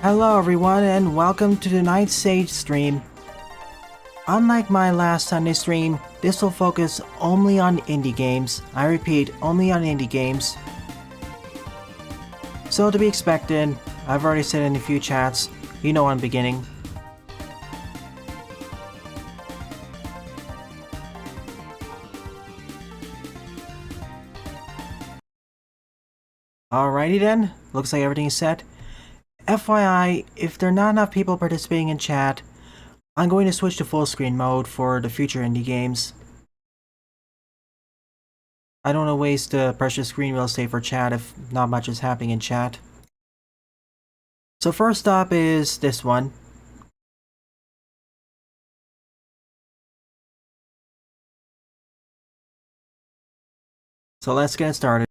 Hello everyone and welcome to tonight's Sage stream. Unlike my last Sunday stream, this will focus only on indie games. I repeat, only on indie games. So to be expected, I've already said in a few chats, you know I'm beginning. Alrighty then, looks like everything's set. FYI, if there are not enough people participating in chat, I'm going to switch to full screen mode for the future indie games. I don't want to waste precious screen real estate for chat if not much is happening in chat. So first up is this one. So let's get started.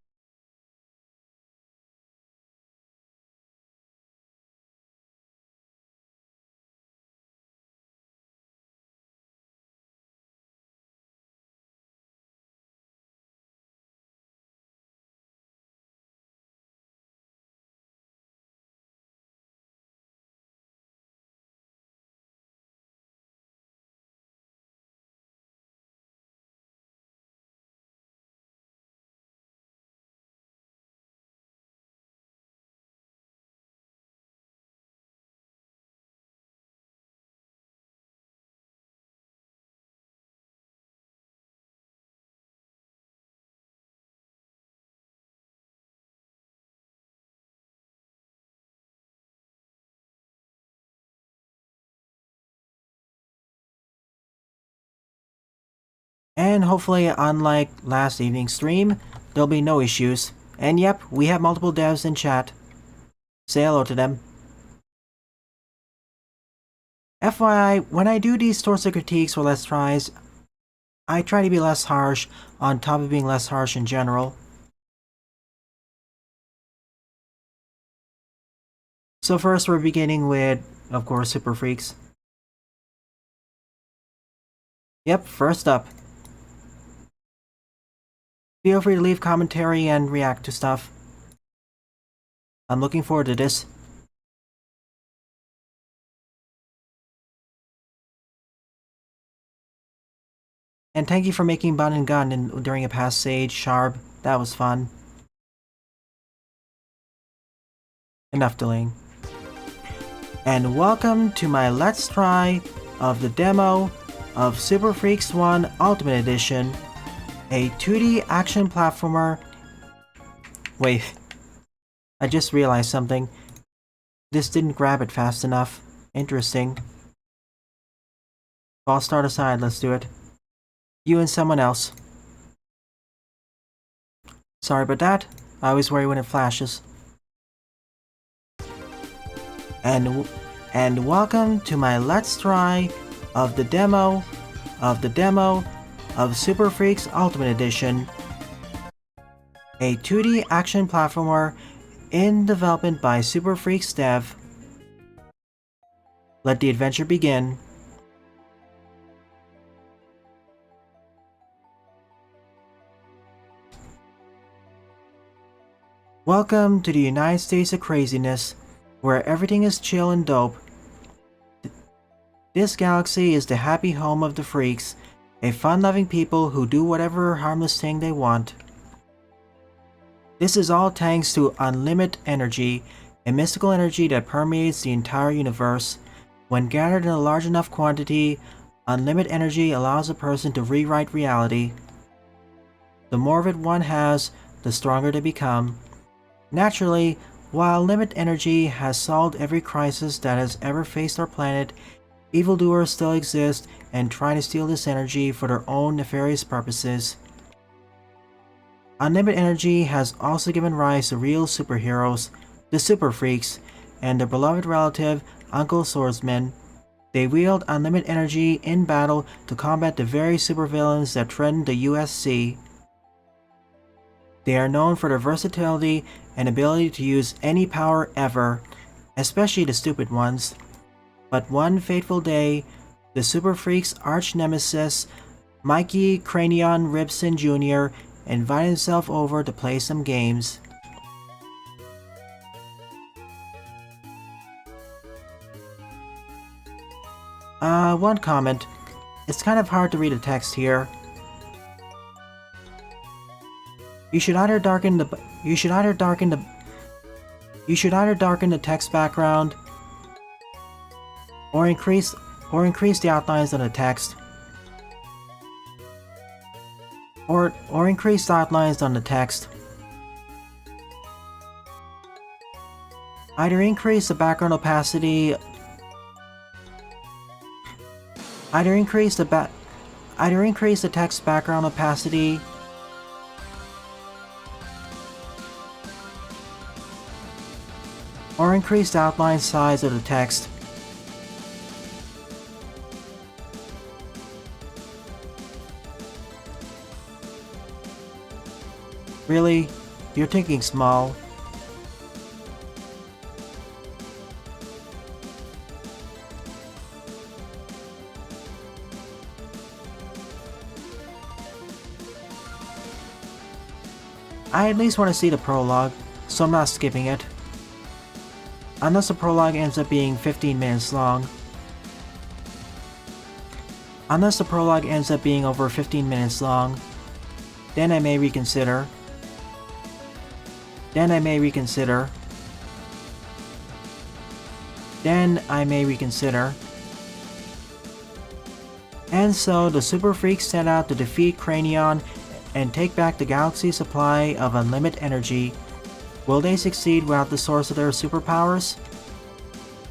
And hopefully, unlike last evening's stream, there'll be no issues. And yep, we have multiple devs in chat. Say hello to them. FYI, when I do these sorts of critiques or let's tries, I try to be less harsh on top of being less harsh in general. So first we're beginning with, of course, Super Freaks. Yep, first up. Feel free to leave commentary and react to stuff. I'm looking forward to this. And thank you for making Bun and Gun during a past Sage, Sharp. That was fun. Enough delaying. And welcome to my Let's Try of the demo of Super Freaks 1 Ultimate Edition, a 2D action platformer. Wait, I just realized something. This didn't grab it fast enough. Interesting. I'll start aside, let's do it. You and someone else. Sorry about that. I always worry when it flashes. And welcome to my Let's Try of the demo of Super Freaks Ultimate Edition, a 2D action platformer in development by Super Freaks Dev. Let the adventure begin. Welcome to the United States of Craziness, where everything is chill and dope. This galaxy is the happy home of the freaks, a fun-loving people who do whatever harmless thing they want. This is all thanks to unlimited energy, a mystical energy that permeates the entire universe. When gathered in a large enough quantity, unlimited energy allows a person to rewrite reality. The more of it one has, the stronger they become. Naturally, while limited energy has solved every crisis that has ever faced our planet, evildoers still exist and try to steal this energy for their own nefarious purposes. Unlimited energy has also given rise to real superheroes, the Super Freaks, and their beloved relative, Uncle Swordsman. They wield unlimited energy in battle to combat the very supervillains that threaten the USC. They are known for their versatility and ability to use any power ever, especially the stupid ones. But one fateful day, the Super Freaks' arch-nemesis, Mikey Cranion Ribson Jr., invited himself over to play some games. One comment. It's kind of hard to read the text here. You should either darken the text background or increase the outlines on the text. Or increase the outlines on the text. Either increase the background opacity. Either increase the text background opacity. Or increase the outline size of the text. Really? You're thinking small. I at least want to see the prologue, so I'm not skipping it. Unless the prologue ends up being 15 minutes long. Unless the prologue ends up being over 15 minutes long, then I may reconsider. Then I may reconsider. And so the Super Freaks set out to defeat Cranion and take back the galaxy's supply of unlimited energy. Will they succeed without the source of their superpowers?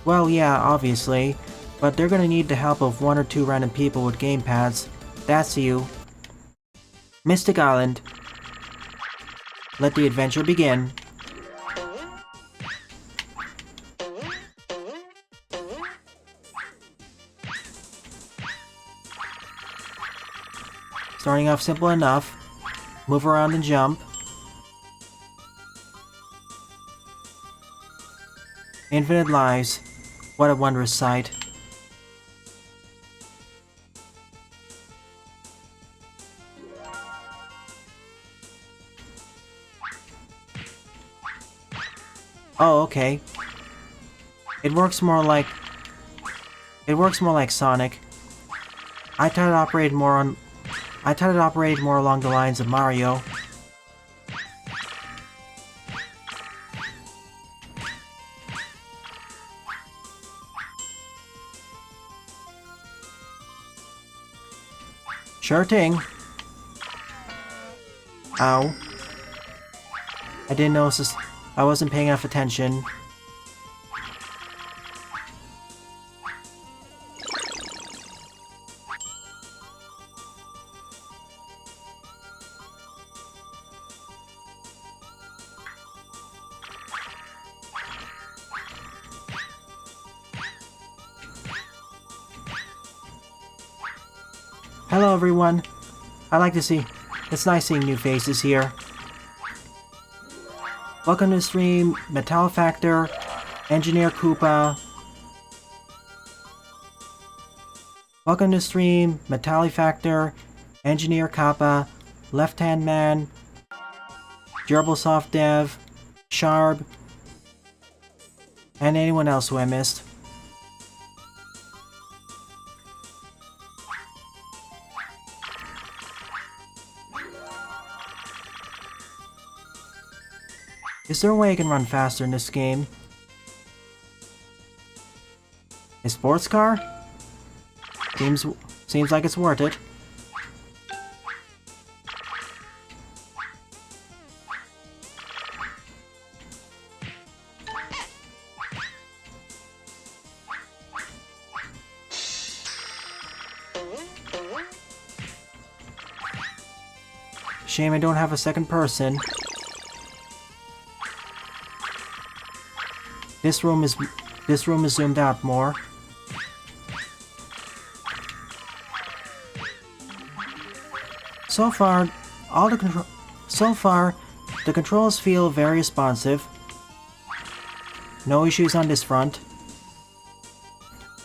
Well, yeah, obviously, but they're gonna need the help of 1 or 2 random people with gamepads. That's you. Mystic Island. Let the adventure begin. Starting off simple enough. Move around and jump. Infinite lives. What a wondrous sight. Oh, okay. It works more like Sonic. I thought it operated more along the lines of Mario. Sure thing. Ow. I didn't notice this. I wasn't paying enough attention. Hello everyone. I like to see. It's nice seeing new faces here. Welcome to the stream, Metal Factor, Engineer Koopa. Welcome to the stream, Metal Factor, Engineer Kappa, Left Hand Man, Gerbil Soft Dev, Sharb, and anyone else who I missed. Is there a way I can run faster in this game? A sports car? Seems like it's worth it. Shame I don't have a second person. This room is zoomed out more. So far, the controls feel very responsive. No issues on this front.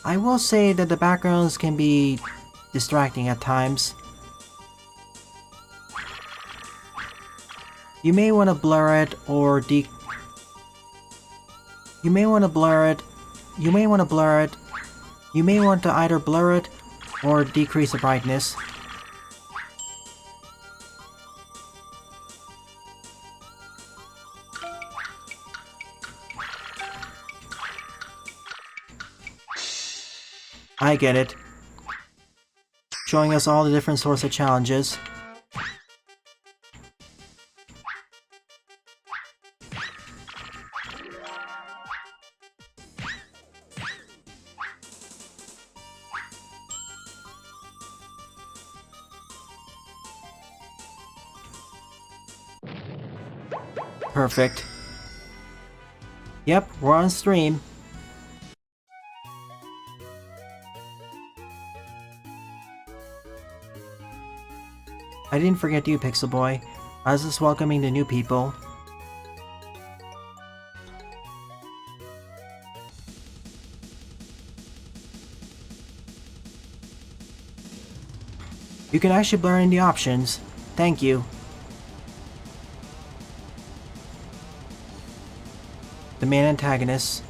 I will say that the backgrounds can be distracting at times. You may want to blur it or You may want to blur it You may want to either blur it or decrease the brightness. I get it. Showing us all the different sorts of challenges. Perfect. Yep, we're on stream. I didn't forget you, Pixel Boy. I was just welcoming the new people. You can actually blur in the options. Thank you. The main antagonists.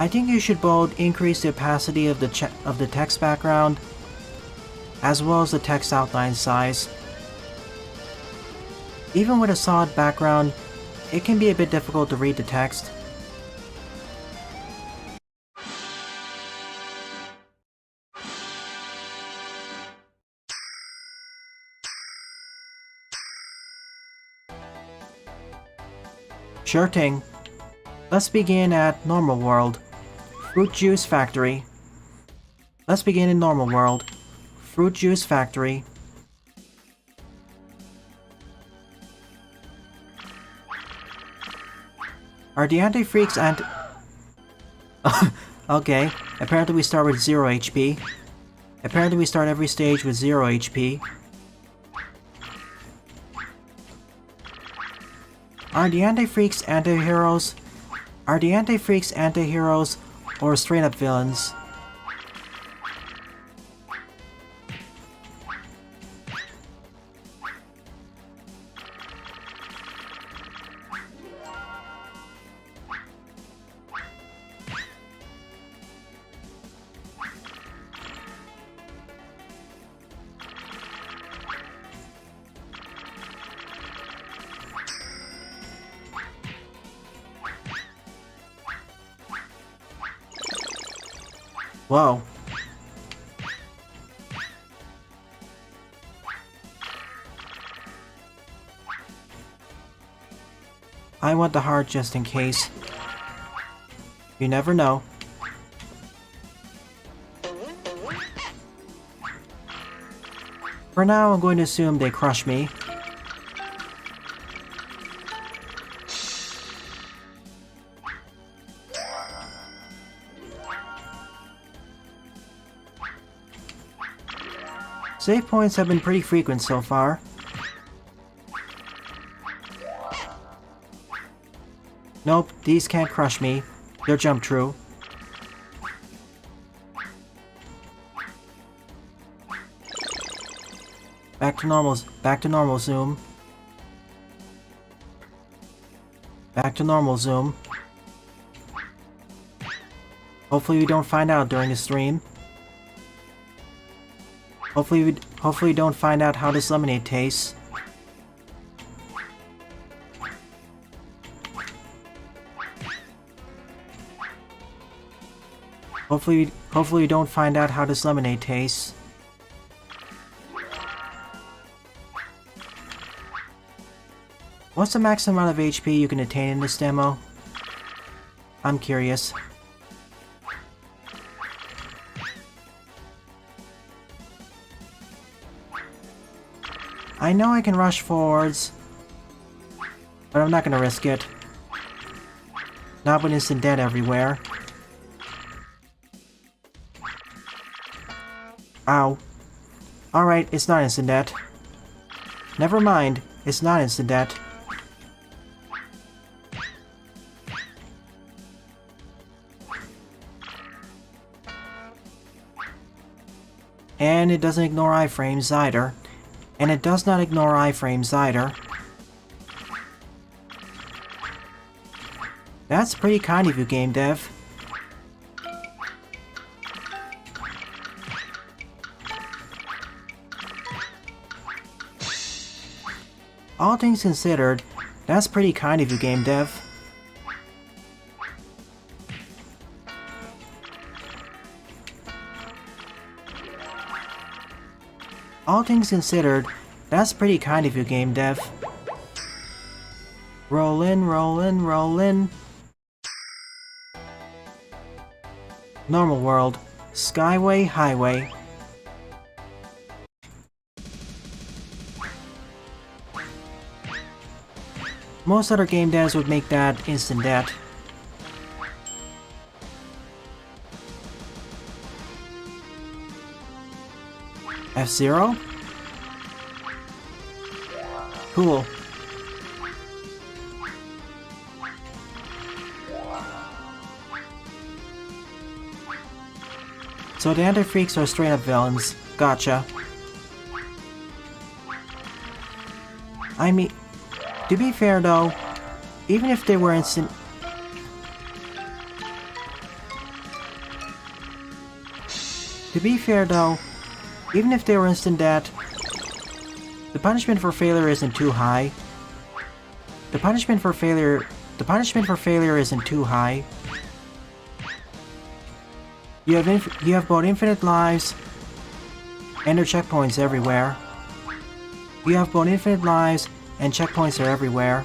I think you should both increase the opacity of the text background, as well as the text outline size. Even with a solid background, it can be a bit difficult to read the text. Sure thing. Let's begin at Normal World. Fruit Juice Factory. Let's begin in Normal World. Fruit Juice Factory. Are the anti-freaks Okay, apparently we start with 0 HP. Apparently we start every stage with 0 HP. Are the anti-freaks anti-heroes? Are the anti-freaks anti-heroes or straight-up villains? Whoa. I want the heart just in case. You never know. For now, I'm going to assume they crush me. Save points have been pretty frequent so far. Nope, these can't crush me. They're jump true. Back to normal zoom. Back to normal zoom. Hopefully we don't find out during the stream. Hopefully we don't find out how this lemonade tastes. Hopefully we don't find out how this lemonade tastes. What's the maximum amount of HP you can attain in this demo? I'm curious. I know I can rush forwards, but I'm not gonna risk it. Not when instant dead everywhere. Ow. Alright, it's not instant death. Never mind, it's not instant death. And it doesn't ignore iframes either. And it does not ignore iframes either. That's pretty kind of you, game dev. All things considered, that's pretty kind of you, game dev. All things considered, that's pretty kind of you, game dev. Roll in, roll in, roll in. Normal world. Skyway, highway. Most other game devs would make that instant death. F-Zero? Cool. So the anti-freaks are straight up villains. Gotcha. I mean, to be fair though, even if they were instant... To be fair though, even if they were instant death, the punishment for failure isn't too high. The punishment for failure isn't too high. You have both infinite lives and their checkpoints everywhere. You have both infinite lives and checkpoints are everywhere.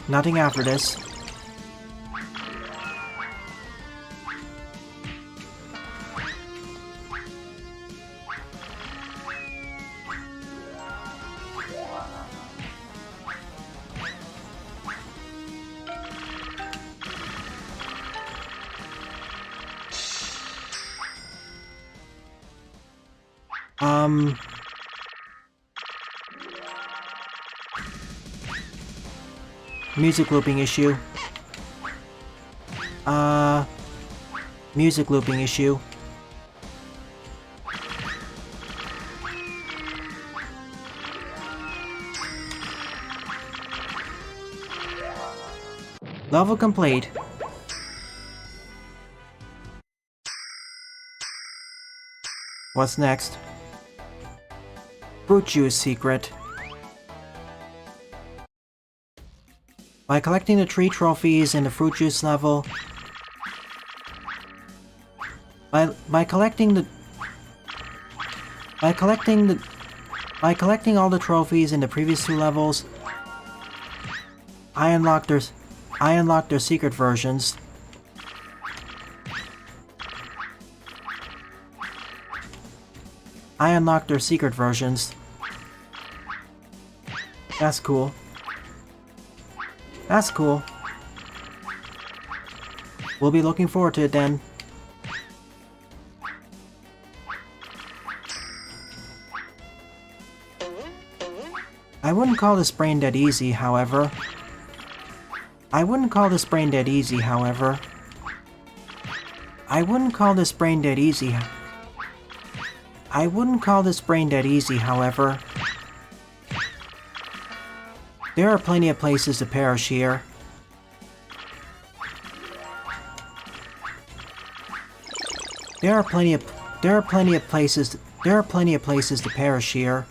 Nothing after this. Music looping issue. Music looping issue. Level complete. What's next? Fruit juice secret. By collecting the 3 trophies in the fruit juice level, by collecting all the trophies in the previous 2 levels, I unlocked their secret versions. That's cool. That's cool. We'll be looking forward to it then. I wouldn't call this brain dead easy, however. I wouldn't call this brain dead easy, however. There are plenty of places to perish here. There are plenty of places to perish here.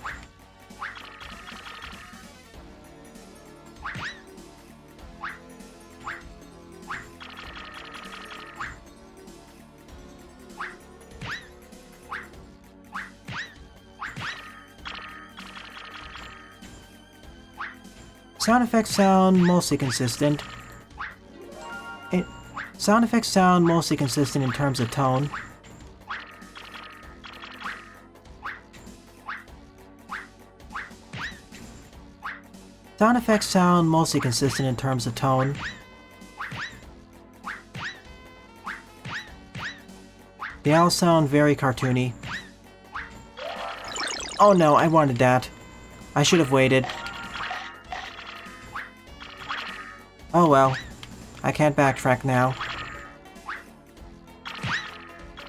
Sound effects sound mostly consistent. Sound effects sound mostly consistent in terms of tone. Sound effects sound mostly consistent in terms of tone. They all sound very cartoony. Oh no, I wanted that. I should have waited. Oh well. I can't backtrack now.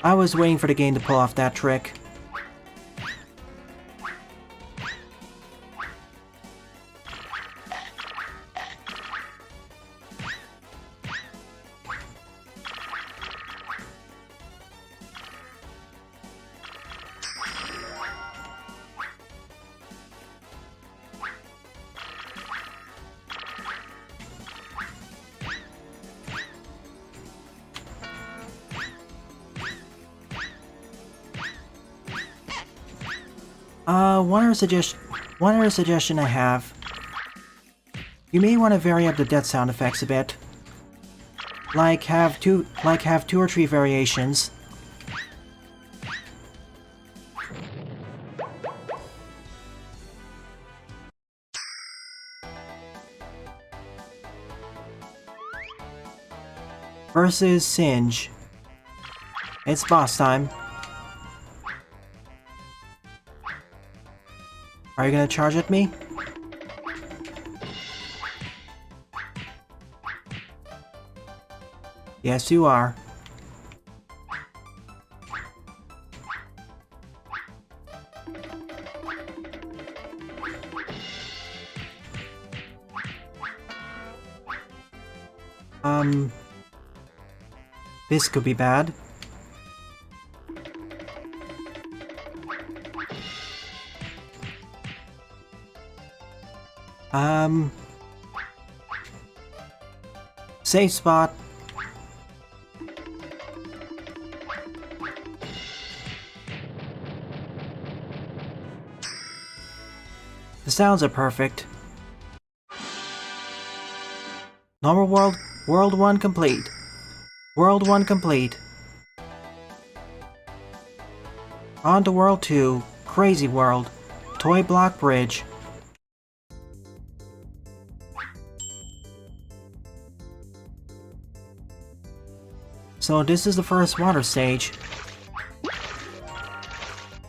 I was waiting for the game to pull off that trick. One other suggestion I have. You may want to vary up the death sound effects a bit. Like have two or three variations. Versus Singe. It's boss time. Are you gonna charge at me? Yes, you are. This could be bad. Safe spot. The sounds are perfect. Normal world, World 1 complete. World 1 complete. On to World 2, Crazy World, Toy Block Bridge. So this is the first water stage.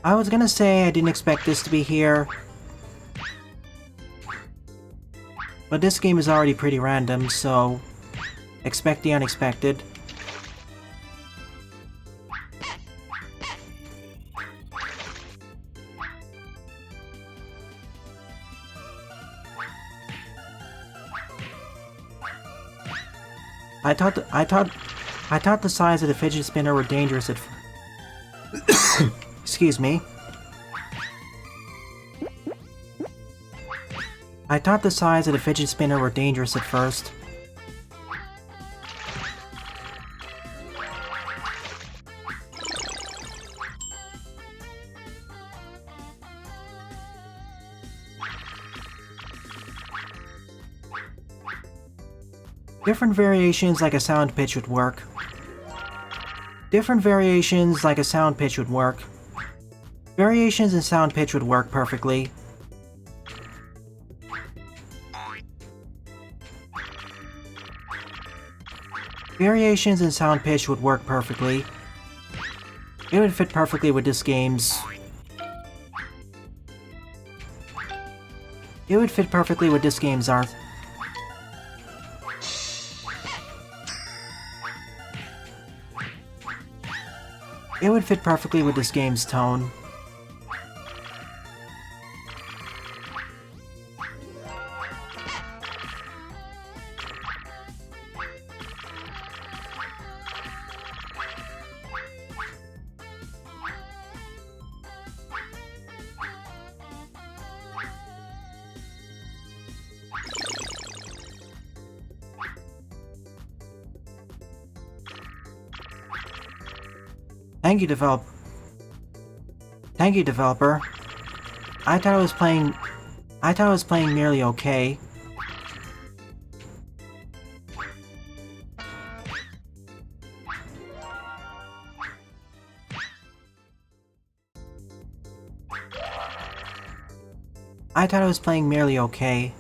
I was gonna say I didn't expect this to be here, but this game is already pretty random, so expect the unexpected. I thought the size of the fidget spinner were dangerous at excuse me. I thought the size of the fidget spinner were dangerous at first. Different variations like a sound pitch would work. Different variations like a sound pitch would work. Variations in sound pitch would work perfectly. Variations in sound pitch would work perfectly. It would fit perfectly with this game's... It would fit perfectly with this game's art. It would fit perfectly with this game's tone. Thank you, developer. I thought I was playing merely okay. I thought I was playing merely okay.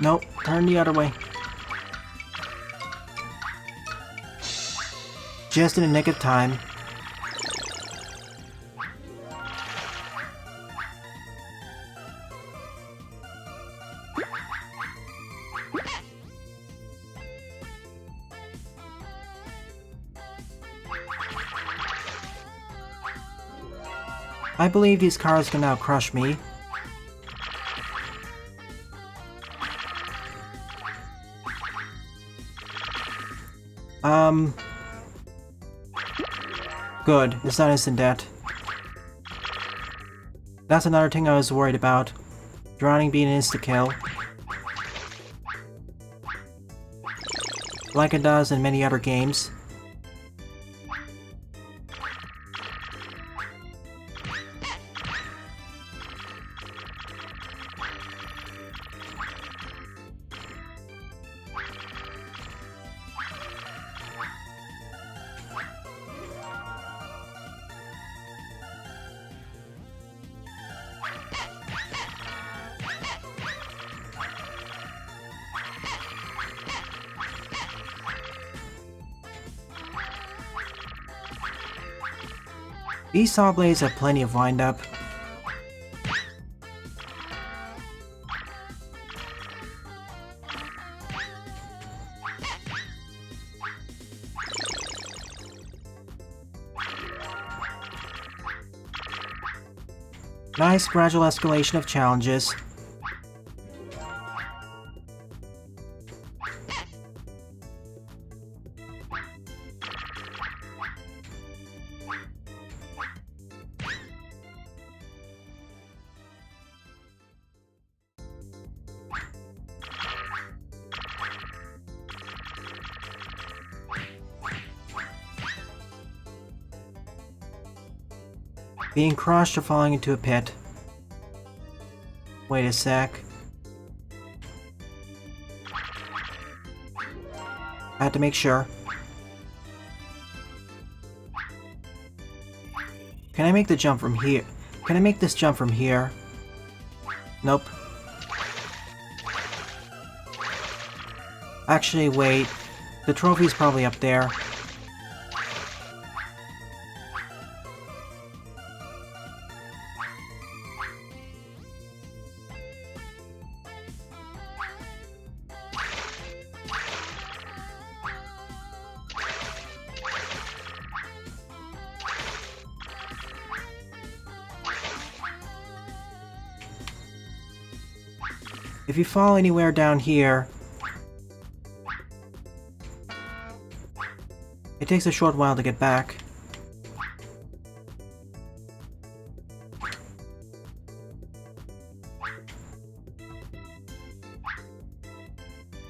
Nope, turn the other way. Just in the nick of time. I believe these cars can now crush me. Good, it's not instant death. That's another thing I was worried about. Drowning being an insta-kill. Like it does in many other games. These saw blades have plenty of wind-up. Nice gradual escalation of challenges. Being crushed or falling into a pit. Wait a sec. Had to make sure. Can I make the jump from here? Can I make this jump from here? Nope. Actually, wait. The trophy's probably up there. If you fall anywhere down here, it takes a short while to get back.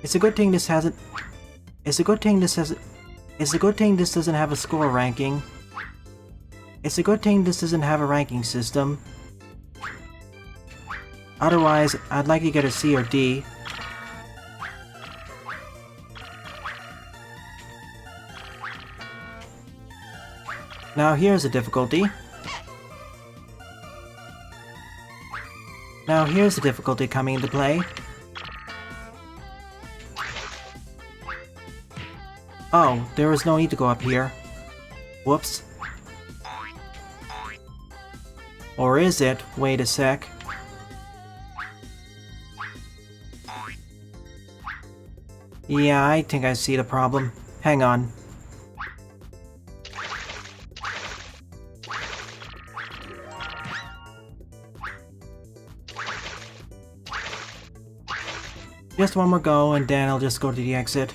It's a good thing this hasn't. It's a good thing this hasn't. It's a good thing this doesn't have a score ranking. It's a good thing this doesn't have a ranking system. Otherwise, I'd like to get a C or D. Now here's the difficulty. Now here's the difficulty coming into play. Oh, there was no need to go up here. Whoops. Or is it? Wait a sec. Yeah, I think I see the problem. Hang on. Just one more go and then I'll just go to the exit.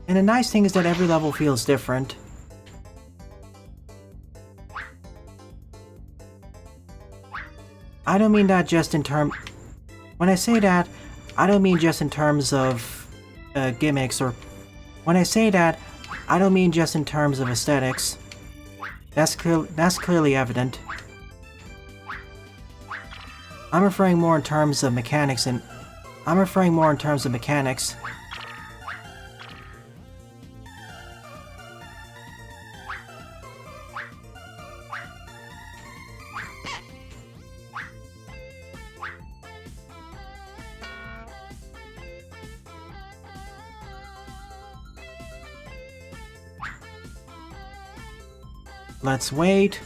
And the nice thing is that every level feels different. I don't mean that just in term. When I say that, I don't mean just in terms of gimmicks, or when I say that, I don't mean just in terms of aesthetics. That's clearly evident. I'm referring more in terms of mechanics, and I'm referring more in terms of mechanics. Let's wait.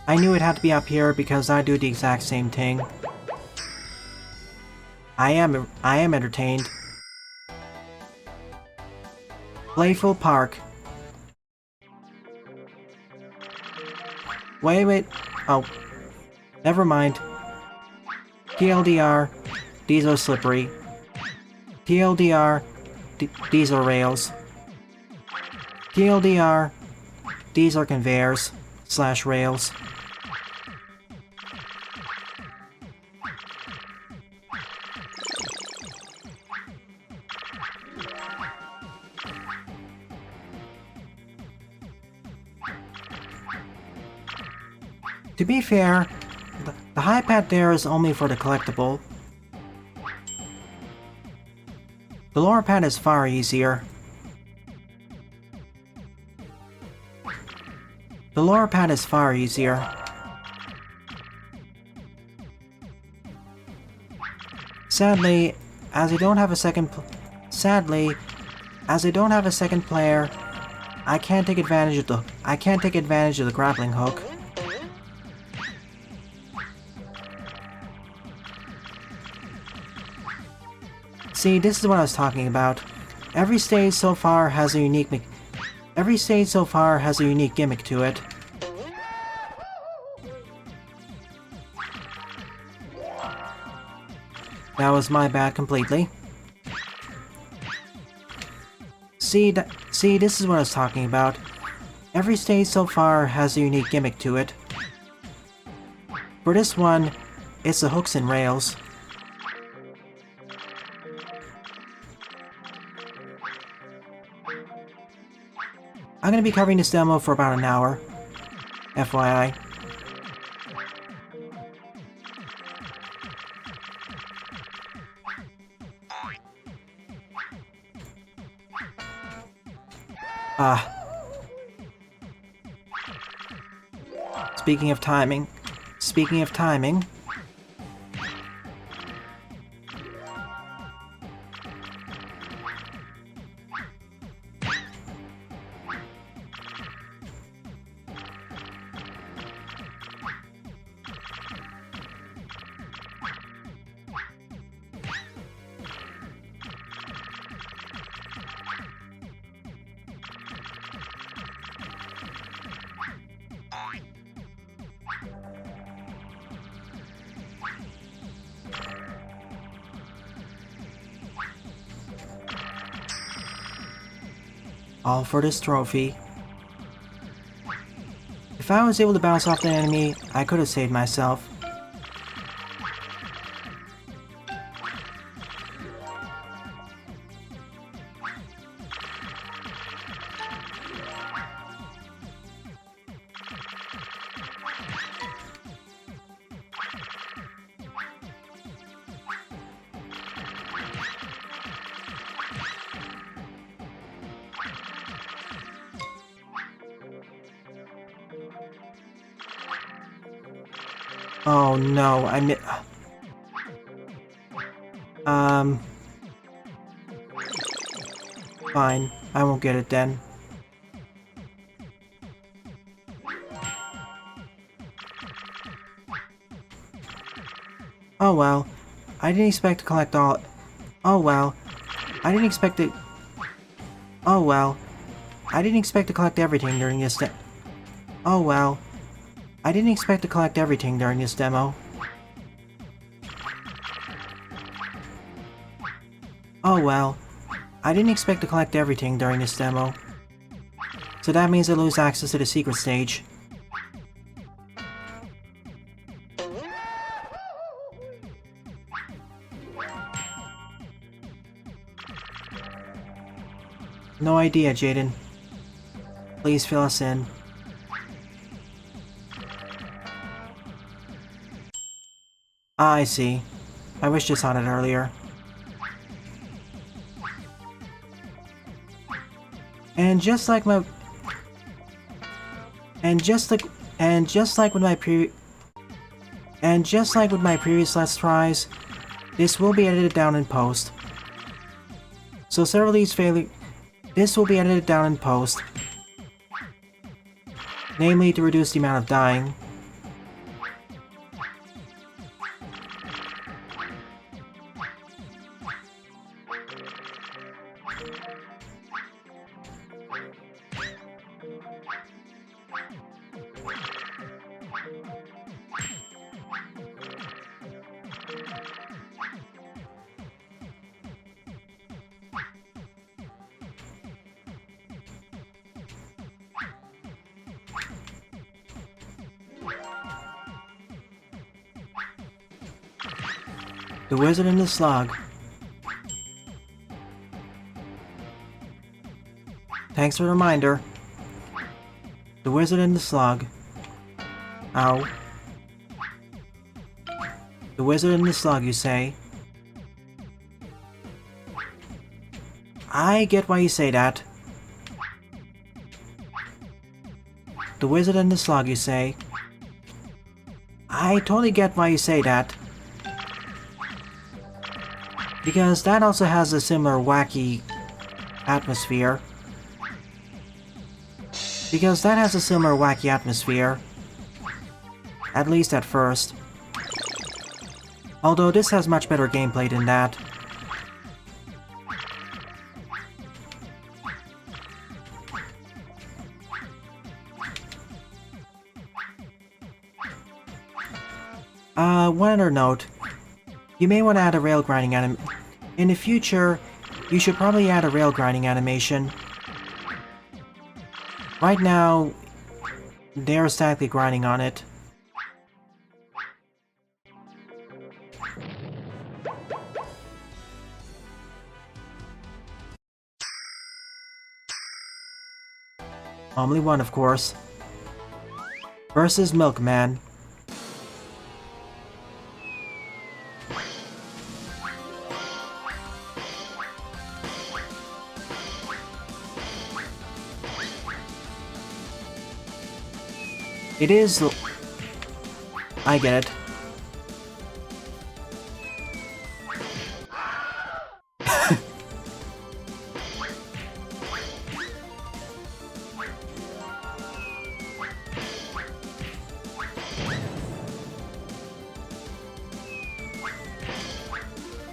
I knew it had to be up here because I do the exact same thing. I am entertained. Playful Park. Wait. Oh. Never mind. TLDR. These are slippery. TLDR. These are rails. TLDR. These are conveyors / rails. To be fair, the high pad there is only for the collectible. The lower pad is far easier. The lower pad is far easier. Sadly, as I don't have a second player, I can't take advantage of the grappling hook. See, this is what I was talking about. Every stage so far has a unique gimmick to it. That was my bad completely. See, this is what I was talking about. Every stage so far has a unique gimmick to it. For this one, it's the hooks and rails. I'm gonna be covering this demo for about an hour, FYI. Speaking of timing. All for this trophy. If I was able to bounce off the enemy, I could have saved myself. Oh no, fine, I won't get it then. Oh well, I didn't expect to collect all. Oh well, I didn't expect to. Oh well, I didn't expect to collect everything during this Oh well, I didn't expect to collect everything during this demo. Oh well, I didn't expect to collect everything during this demo. So that means I lose access to the secret stage. No idea, Jaden. Please fill us in. Ah, I see. I wish I saw it earlier. And just like my... And just like with my previous Let's Tries, this will be edited down in post. So several of these this will be edited down in post. Namely, to reduce the amount of dying. The Wizard and the Slug. Thanks for the reminder. The Wizard and the Slug. Ow. The Wizard and the Slug, you say? I get why you say that. The Wizard and the Slug, you say? I totally get why you say that. Because that also has a similar wacky atmosphere. At least at first. Although this has much better gameplay than that. One other note. You may want to add a rail grinding in the future, you should probably add a rail grinding animation. Right now, they're statically grinding on it. Only one, of course. Versus Milkman. It is... I get it.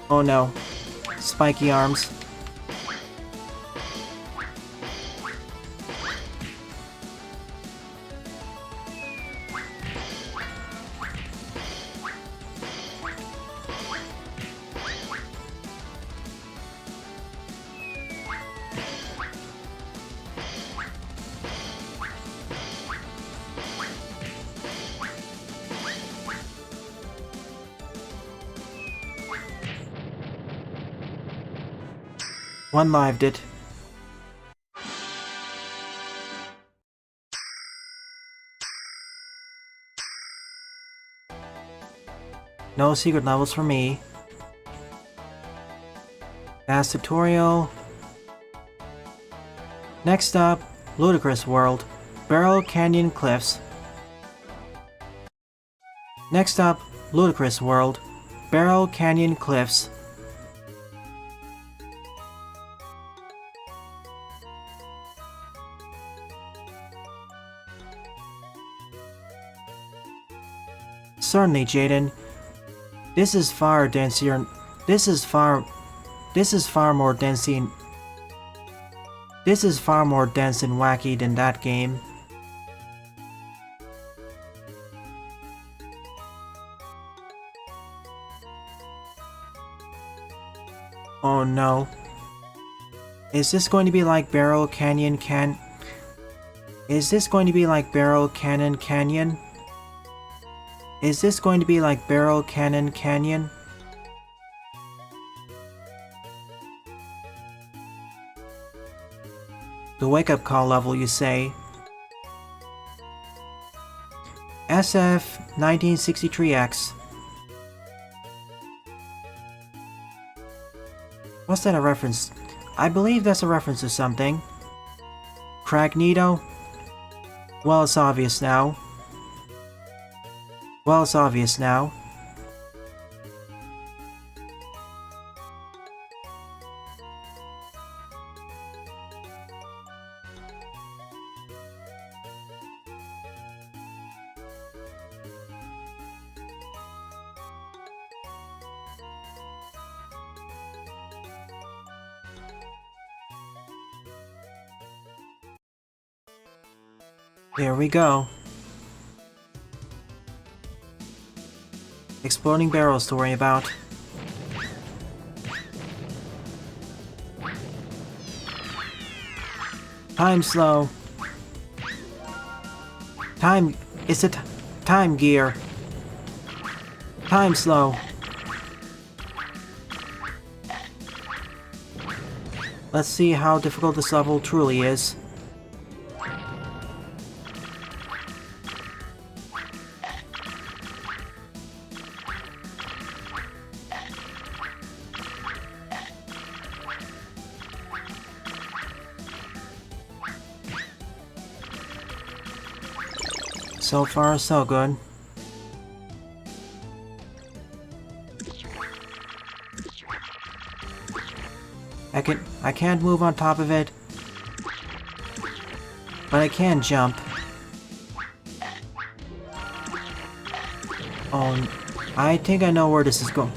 Oh no. Spiky arms. One lived it. No secret levels for me. Fast tutorial. Next up, Ludicrous World, Barrel Canyon Cliffs. Next up, Ludicrous World, Barrel Canyon Cliffs. Certainly, Jaden. This is far denser. This is far more dense and wacky than that game. Oh no. Is this going to be like Barrel Canyon Canyon? Is this going to be like Barrel Canyon Canyon? Is this going to be like Barrel Canyon Canyon? The wake-up call level, you say? SF-1963X. What's that a reference? I believe that's a reference to something. Cragnito? Well, it's obvious now. Well, it's obvious now. Here we go. Exploding barrels to worry about. Time slow. Time... It's a time gear. Time slow. Let's see how difficult this level truly is. So far, so good. I can't move on top of it, but I can jump. Oh, I think I know where this is going.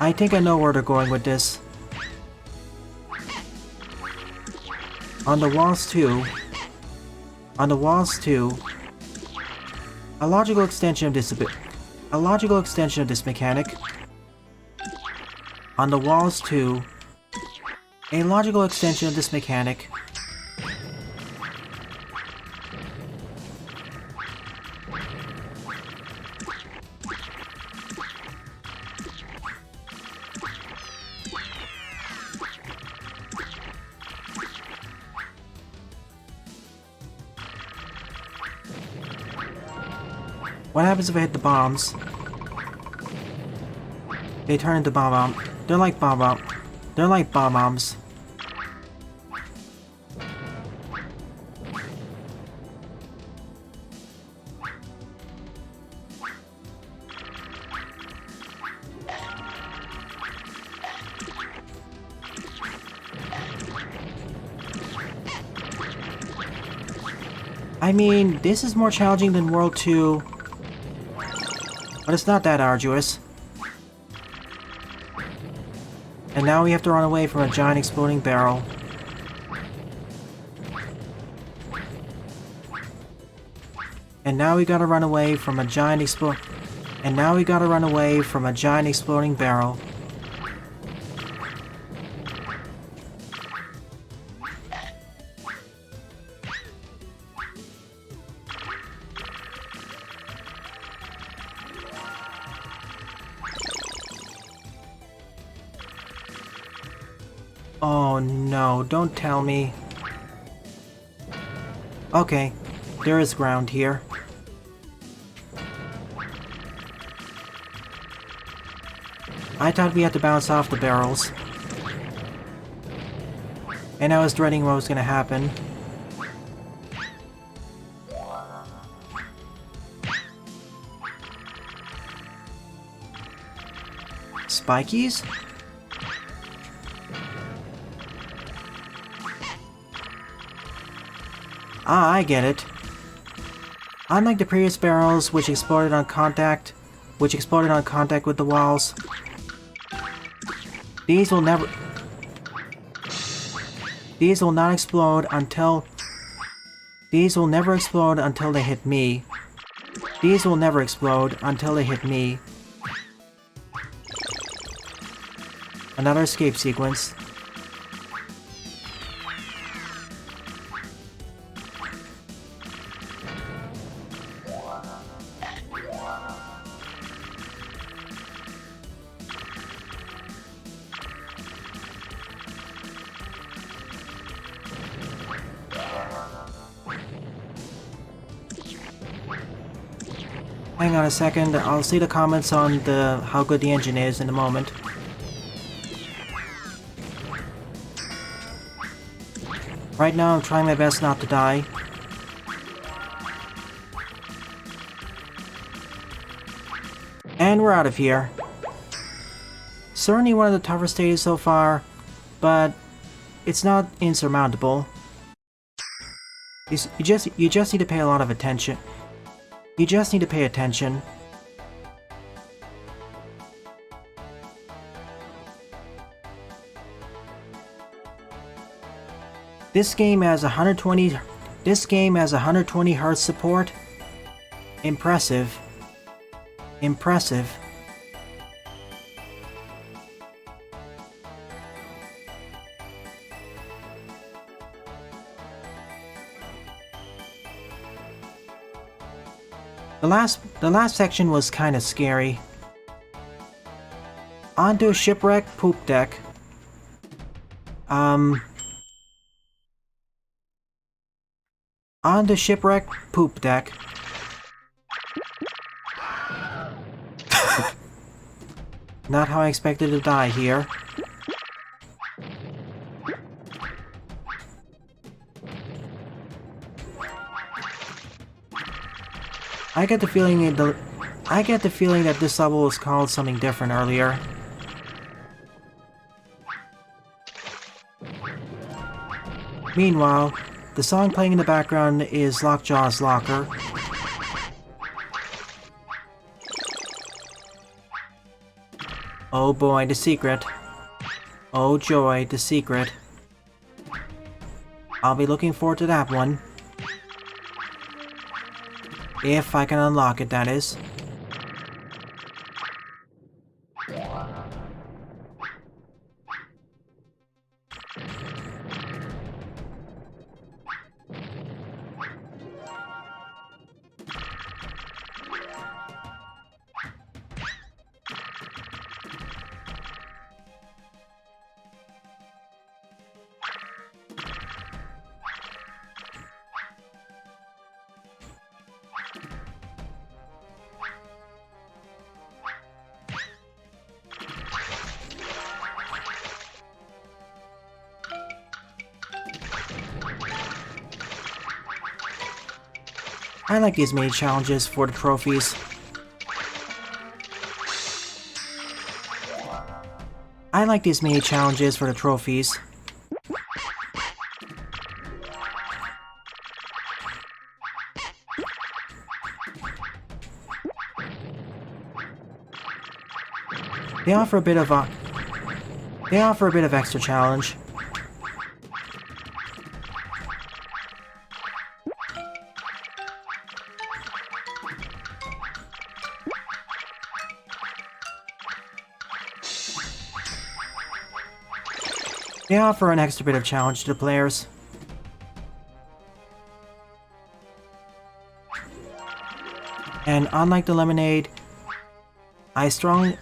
I think I know where they're going with this. On the walls too. On the walls too. A logical extension of this mechanic. On the walls too. A logical extension of this mechanic. What happens if I hit the bombs? They turn into bomb. They're like bomb. They're like bombs. I mean, this is more challenging than World 2. But it's not that arduous. And now we have to run away from a giant exploding barrel. And now we gotta run away from a giant exploding barrel. Oh no, don't tell me. Okay, there is ground here. I thought we had to bounce off the barrels. And I was dreading what was gonna happen. Spikies? Ah, I get it. Unlike the previous barrels, which exploded on contact with the walls, these will not explode until they hit me. These will never explode until they hit me. Another escape sequence. Hang on a second, I'll see the comments on how good the engine is in a moment. Right now I'm trying my best not to die. And we're out of here. Certainly one of the tougher stages so far, but it's not insurmountable. You just need to pay a lot of attention. You just need to pay attention. This game has 120 Hz support. Impressive. Impressive. The last section was kind of scary. Onto a shipwreck poop deck. On the shipwreck poop deck. Not how I expected to die here. I get the feeling that this level was called something different earlier. Meanwhile, the song playing in the background is Lockjaw's Locker. Oh boy, the secret. Oh joy, the secret. I'll be looking forward to that one. If I can unlock it, that is. I like these mini challenges for the trophies. I like these mini challenges for the trophies. They offer a bit of extra challenge. They offer an extra bit of challenge to the players. And unlike the lemonade, I strongly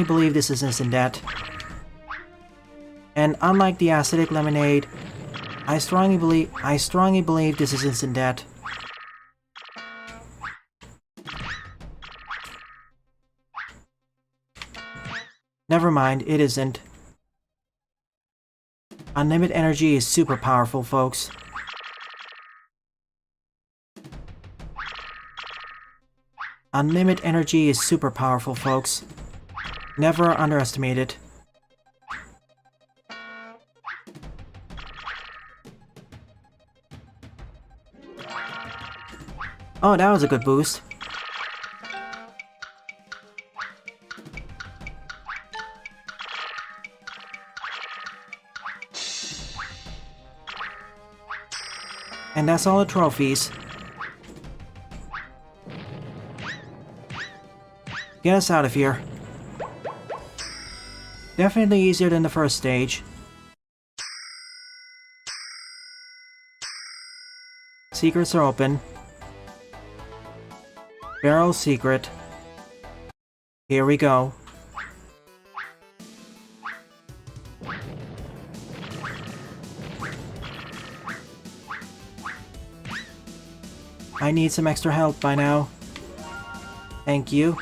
believe this is instant death. And unlike the acidic lemonade, I strongly believe this is instant death. Never mind, it isn't. Unlimited energy is super powerful, folks. Unlimited energy is super powerful, folks. Never underestimate it. Oh, that was a good boost. And that's all the trophies. Get us out of here. Definitely easier than the first stage. Secrets are open. Barrel secret. Here we go. I need some extra help by now. Thank you.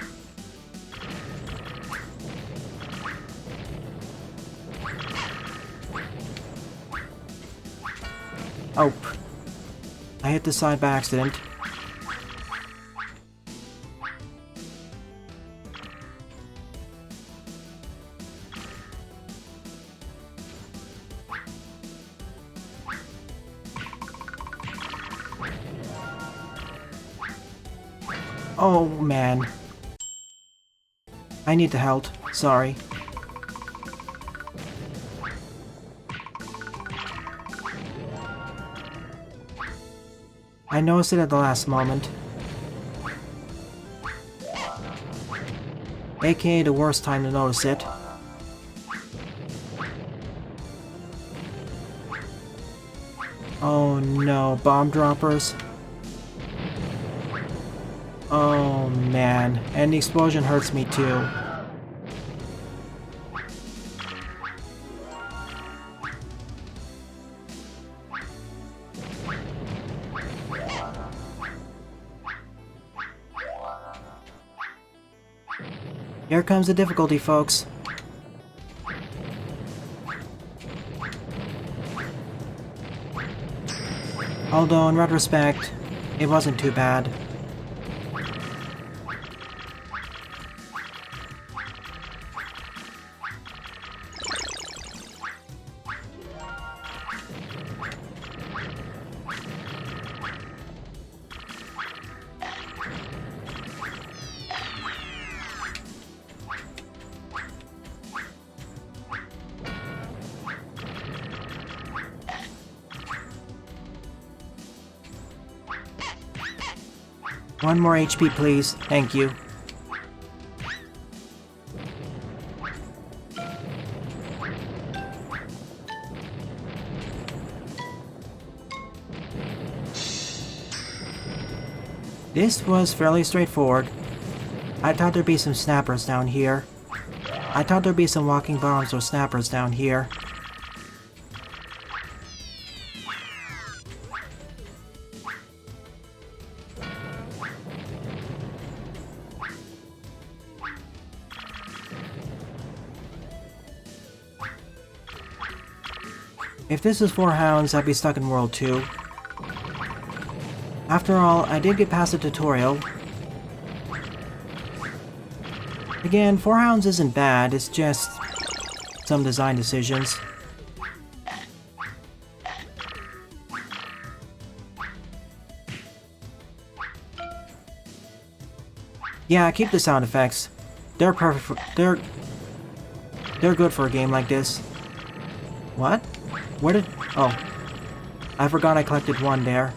Oh. I hit the side by accident. Oh man. I need the help. Sorry. I noticed it at the last moment. AKA the worst time to notice it. Oh no, bomb droppers. Oh man, and the explosion hurts me too. Here comes the difficulty, folks. Although, in retrospect, it wasn't too bad. One more HP, please. Thank you. This was fairly straightforward. I thought there'd be some snappers down here. I thought there'd be some walking bombs or snappers down here. If this is 4 hounds, I'd be stuck in World 2. After all, I did get past the tutorial. Again, 4 hounds isn't bad, it's just some design decisions. Yeah, keep the sound effects. They're perfect. They're good for a game like this. What? Where did... Oh. I forgot I collected one there.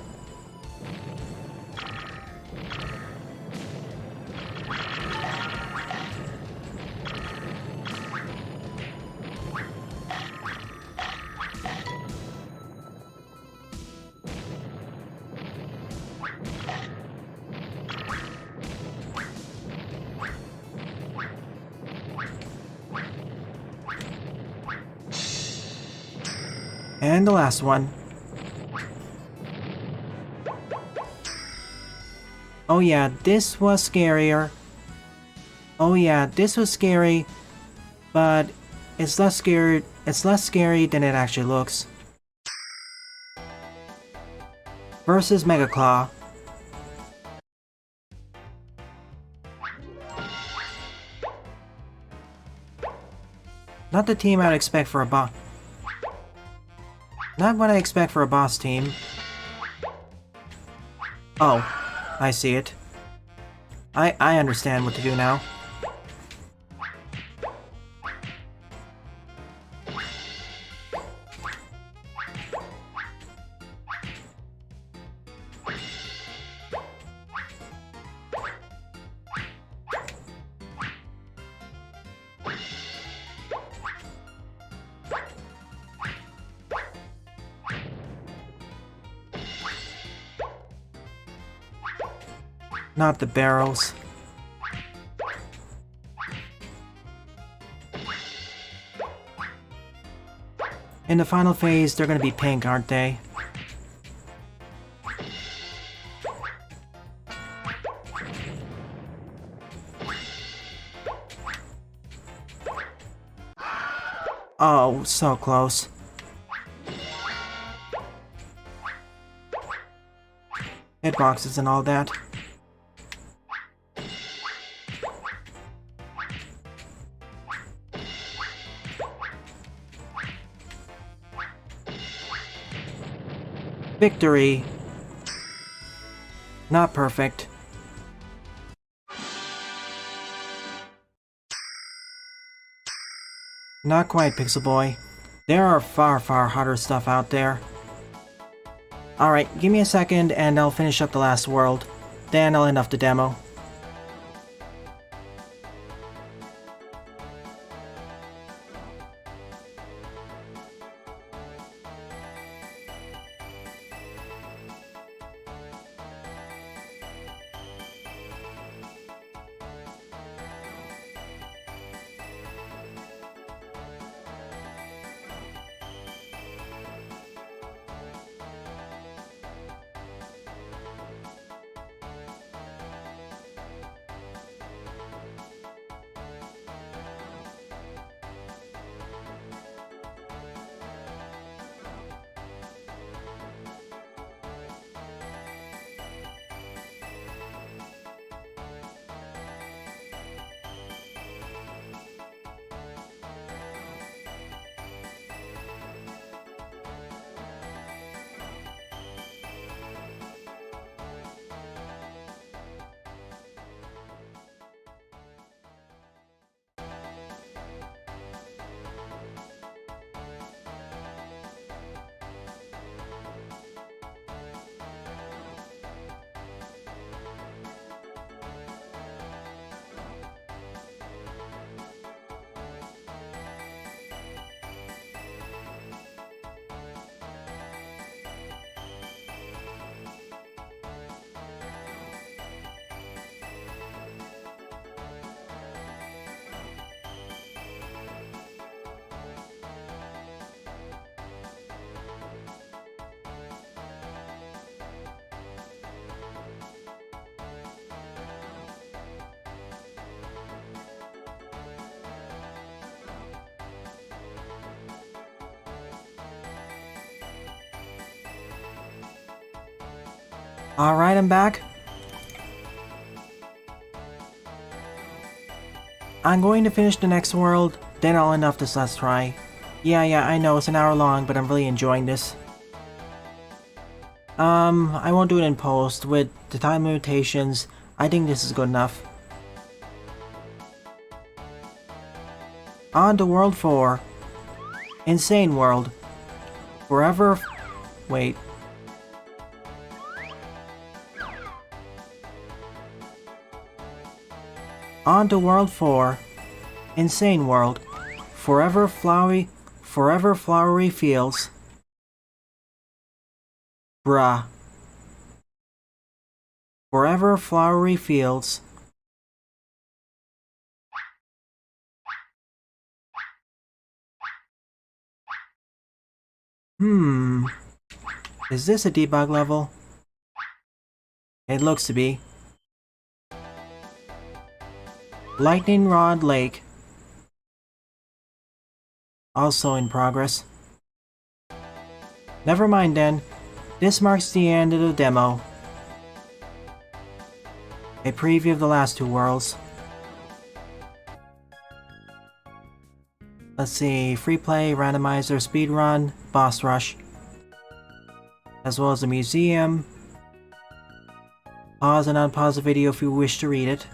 And the last one. Oh yeah, this was scarier. Oh yeah, this was scary, but it's less scary than it actually looks. Versus Mega Claw. Not the team I'd expect for a boss. Not what I expect for a boss team. Oh, I see it. I understand what to do now. Not the barrels. In the final phase, they're gonna be pink, aren't they? Oh, so close. Hitboxes and all that. Victory! Not perfect. Not quite, Pixel Boy. There are far harder stuff out there. Alright, give me a second and I'll finish up the last world. Then I'll end off the demo. Alright, I'm back. I'm going to finish the next world, then I'll end off this last try. Yeah, I know it's an hour long, but I'm really enjoying this. I won't do it in post. With the time limitations, I think this is good enough. On to World 4. Insane World. Forever... Wait. On to World 4. Insane World. Forever flowery fields. Bruh. Forever flowery fields. Is this a debug level? It looks to be. Lightning Rod Lake. Also in progress. Never mind then. This marks the end of the demo. A preview of the last two worlds. Let's see, free play, randomizer, speedrun, boss rush. As well as the museum. Pause and unpause the video if you wish to read it.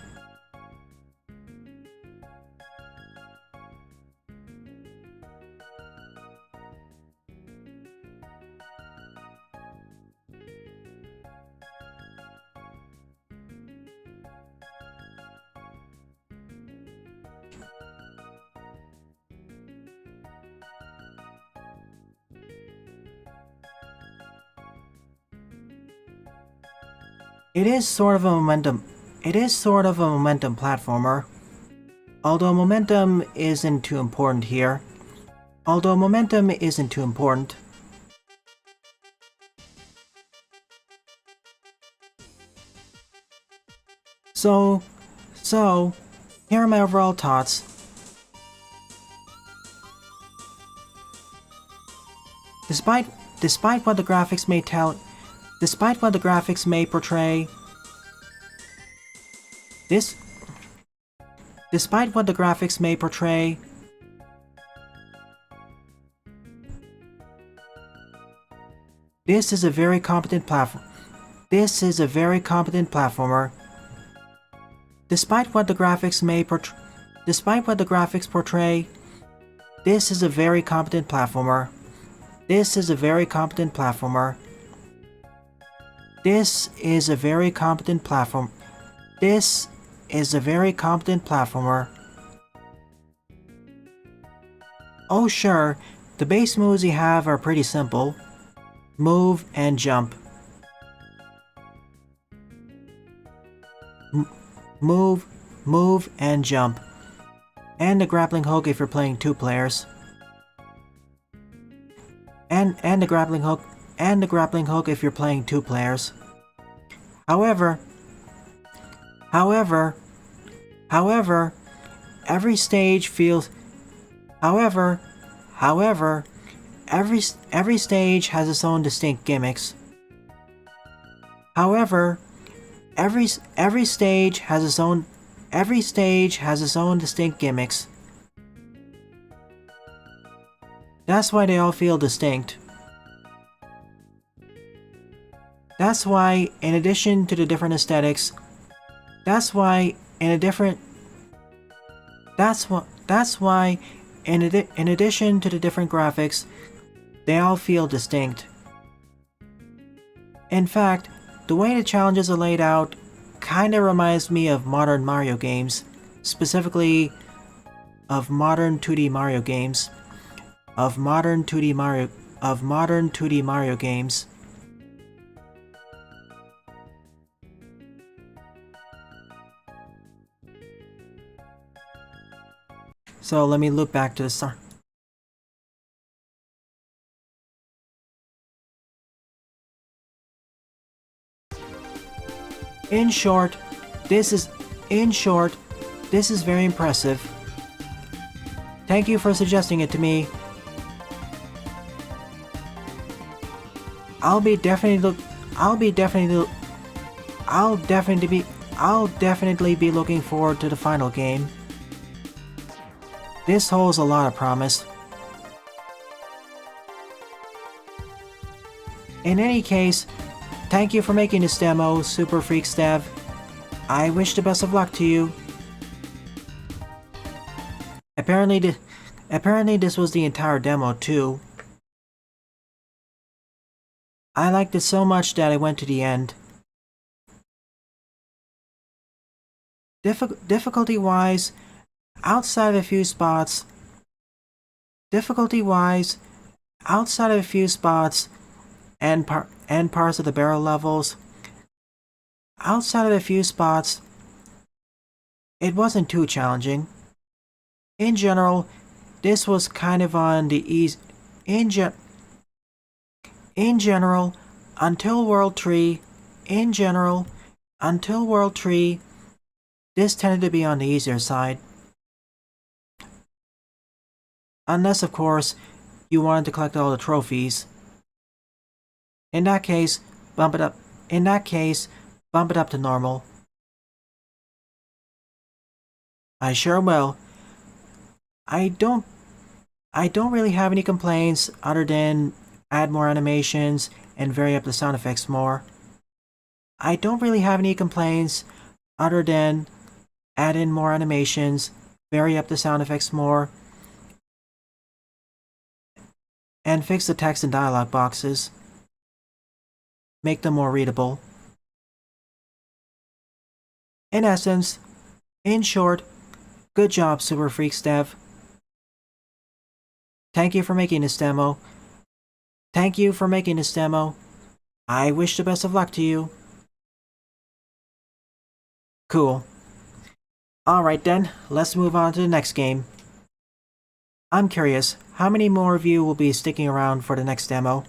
It is sort of a momentum platformer. Although momentum isn't too important here. So, here are my overall thoughts. Despite what the graphics may tell, despite what the graphics may portray, this, despite what the graphics may portray, this is a very competent platform. This is a very competent platformer. Despite what the graphics may portray, despite what the graphics portray, this is a very competent platformer. This is a very competent platformer. This is a very competent platform. This is a very competent platformer. Oh sure, the base moves you have are pretty simple. Move and jump. Move and jump. And the grappling hook if you're playing 2 players. And the grappling hook if you're playing 2 players. However, every stage feels every stage has its own distinct gimmicks. However, every stage has its own distinct gimmicks. That's why they all feel distinct. That's why, in addition to the different aesthetics, that's why in addition to the different graphics, they all feel distinct. In fact, the way the challenges are laid out kinda reminds me of modern Mario games, specifically of modern 2D Mario games. Of modern 2D Mario games. So let me look back to the start. In short, this is very impressive. Thank you for suggesting it to me. I'll definitely be looking forward to the final game. This holds a lot of promise. In any case, thank you for making this demo, Super Freaks Dev. I wish the best of luck to you. Apparently this was the entire demo too. I liked it so much that I went to the end. Difficulty-wise, outside of a few spots, and parts of the barrel levels, outside of a few spots, it wasn't too challenging. In general, this was kind of on the easy. In general, until World 3, this tended to be on the easier side. Unless, of course, you wanted to collect all the trophies. In that case, bump it up to normal. I sure will. I don't really have any complaints other than add more animations and vary up the sound effects more. I don't really have any complaints other than add in more animations, vary up the sound effects more, and fix the text and dialogue boxes. Make them more readable. In essence, in short, good job, Super Freaks Dev. Thank you for making this demo. I wish the best of luck to you. Cool. Alright then, let's move on to the next game. I'm curious, how many more of you will be sticking around for the next demo?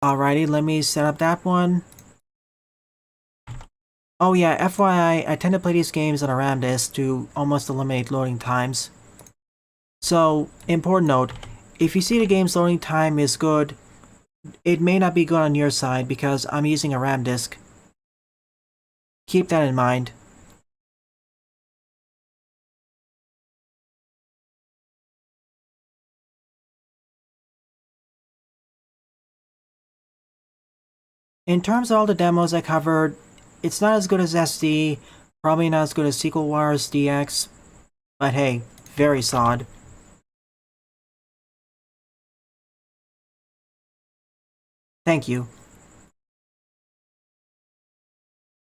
Alrighty, let me set up that one. Oh yeah, FYI, I tend to play these games on a RAM disk to almost eliminate loading times. So, important note, if you see the game's loading time is good, it may not be good on your side because I'm using a RAM disk. Keep that in mind. In terms of all the demos I covered, it's not as good as SD, probably not as good as Sequel Wars DX, but hey, very solid. Thank you.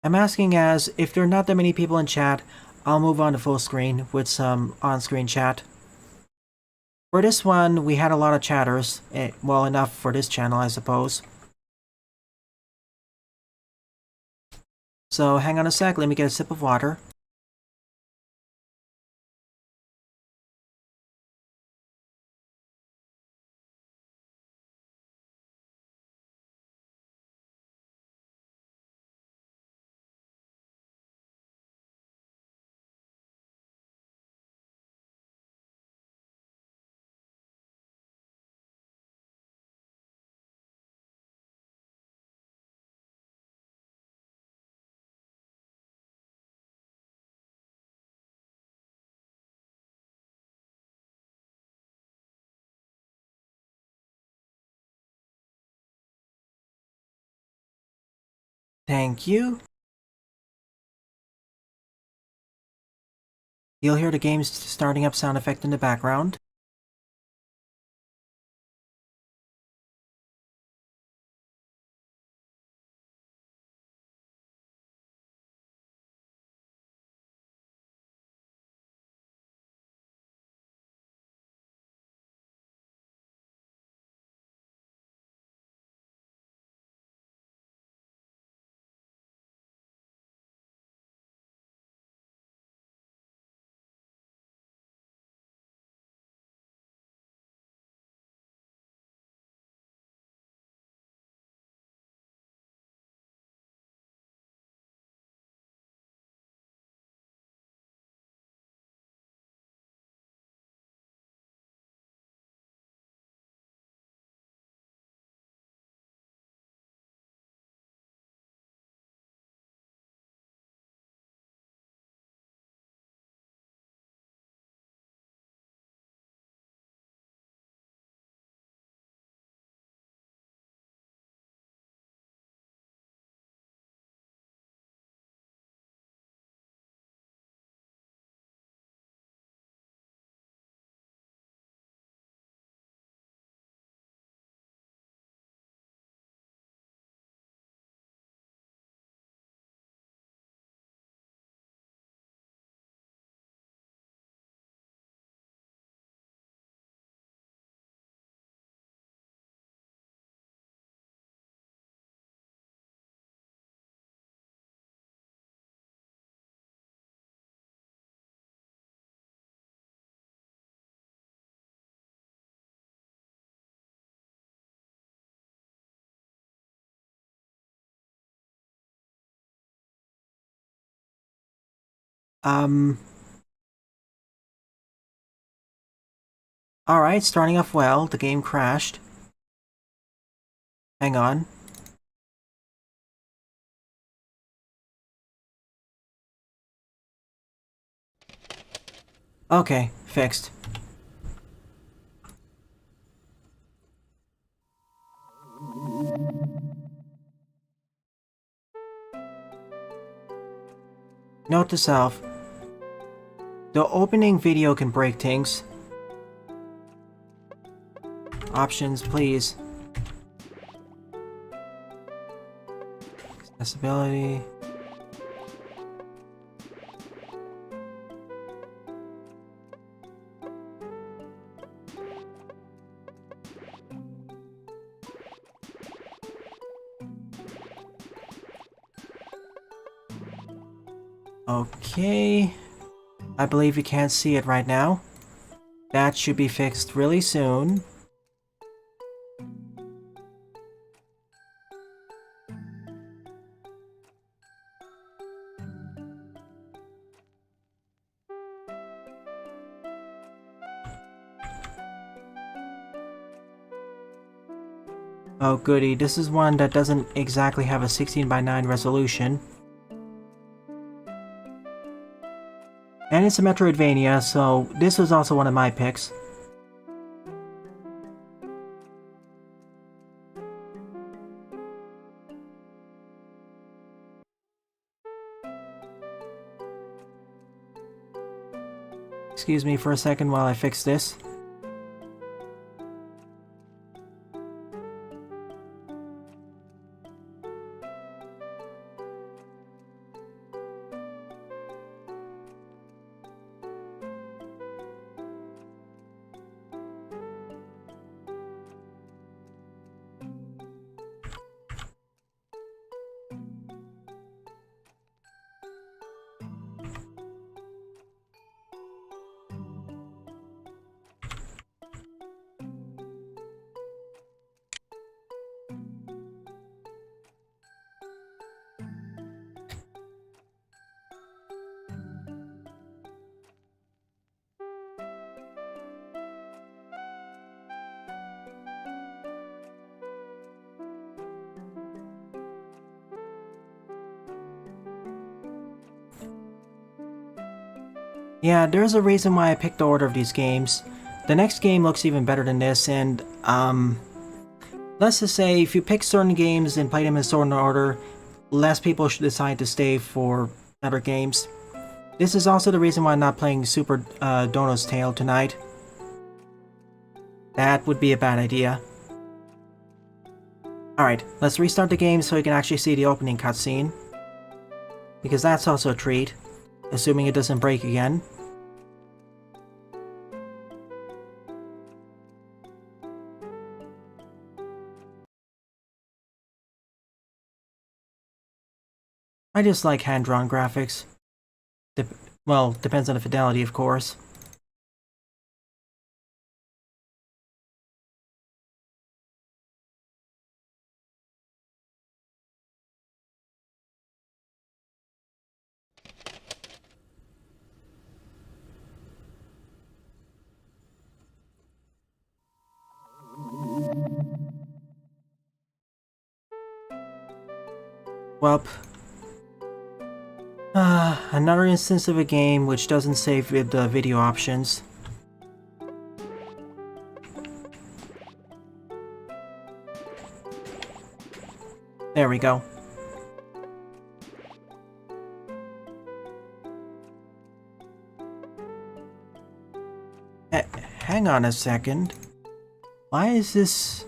I'm asking as, if there are not that many people in chat, I'll move on to full screen with some on-screen chat. For this one, we had a lot of chatters. Well, enough for this channel, I suppose. So hang on a sec, let me get a sip of water. Thank you. You'll hear the game starting up sound effect in the background. Alright, starting off well, the game crashed. Hang on. Okay, fixed. Note to self. The opening video can break things. Options, please. Accessibility. Okay. I believe you can't see it right now. That should be fixed really soon. Oh goody, this is one that doesn't exactly have a 16:9 resolution. And it's a Metroidvania, so this was also one of my picks. Excuse me for a second while I fix this. Yeah, there's a reason why I picked the order of these games. The next game looks even better than this, and, let's just say if you pick certain games and play them in certain order, less people should decide to stay for better games. This is also the reason why I'm not playing Super Dono's Tale tonight. That would be a bad idea. Alright, let's restart the game so you can actually see the opening cutscene. Because that's also a treat, assuming it doesn't break again. I just like hand-drawn graphics. Well, depends on the fidelity, of course. Welp. Another instance of a game which doesn't save the video options. There we go. Hang on a second. Why is this...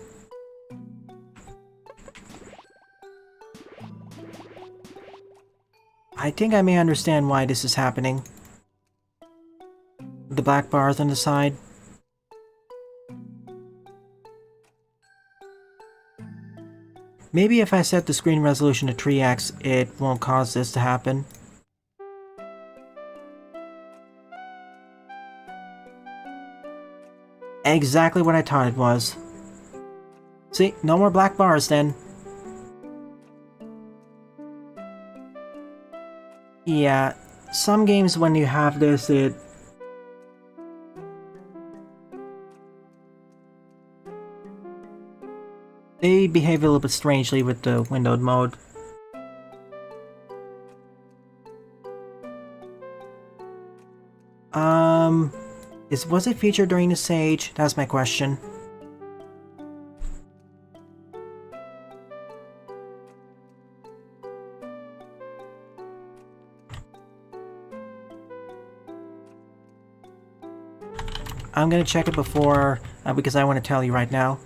I think I may understand why this is happening. The black bars on the side. Maybe if I set the screen resolution to 3x, it won't cause this to happen. Exactly what I thought it was. See, no more black bars then. Yeah, some games when you have this, they behave a little bit strangely with the windowed mode. Was it featured during the stage? That's my question. I'm gonna check it before, because I want to tell you right now.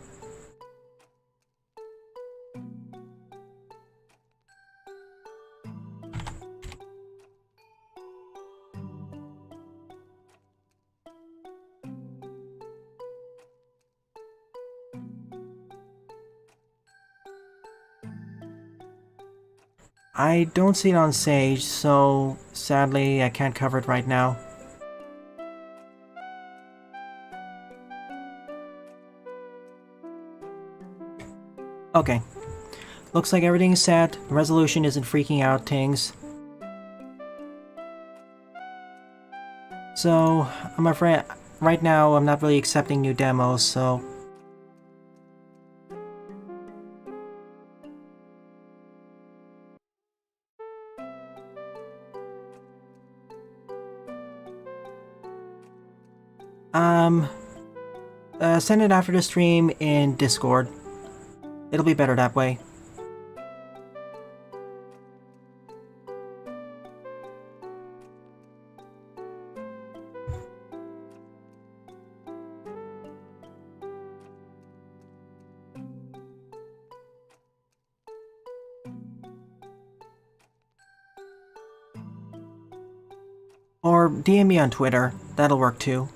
I don't see it on Sage, so sadly I can't cover it right now. Okay. Looks like everything's set, the resolution isn't freaking out things. So, I'm afraid right now I'm not really accepting new demos, so... Um, send it after the stream in Discord. It'll be better that way. Or DM me on Twitter. That'll work too.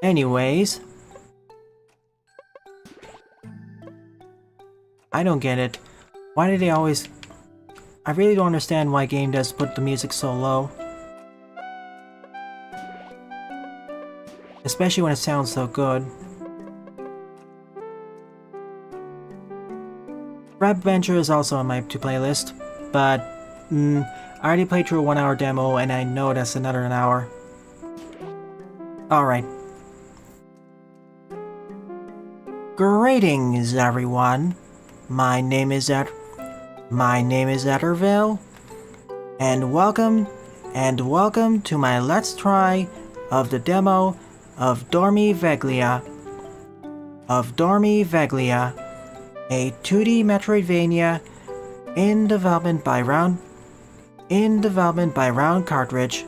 Anyways, I don't get it. Why do they always... I really don't understand why game devs put the music so low. Especially when it sounds so good. Rap Adventure is also on my to-playlist, but I already played through a 1 hour demo and I know that's another an hour. Alright. Greetings, everyone. My name is Etterville, and welcome to my Let's Try of the demo of Dormi Veglia. A 2D Metroidvania in development by Round Cartridge.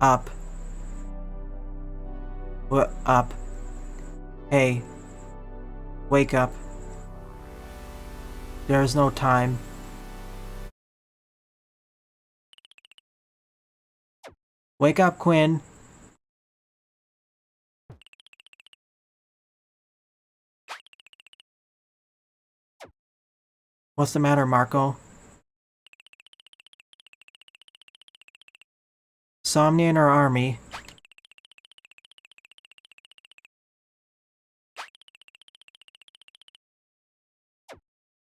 Up. What up? Hey. Wake up. There is no time. Wake up, Quinn. What's the matter, Marco? Somnia and her army.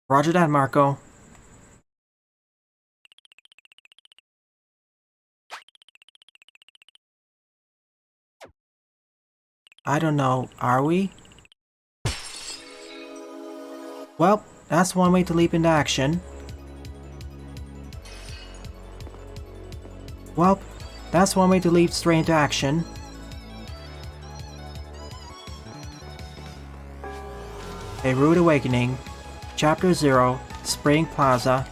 Roger that, Marco. I don't know, are we? Well, that's one way to leap into action. Well, that's one way to leap straight into action. A Rude Awakening, Chapter 0, Spring Plaza.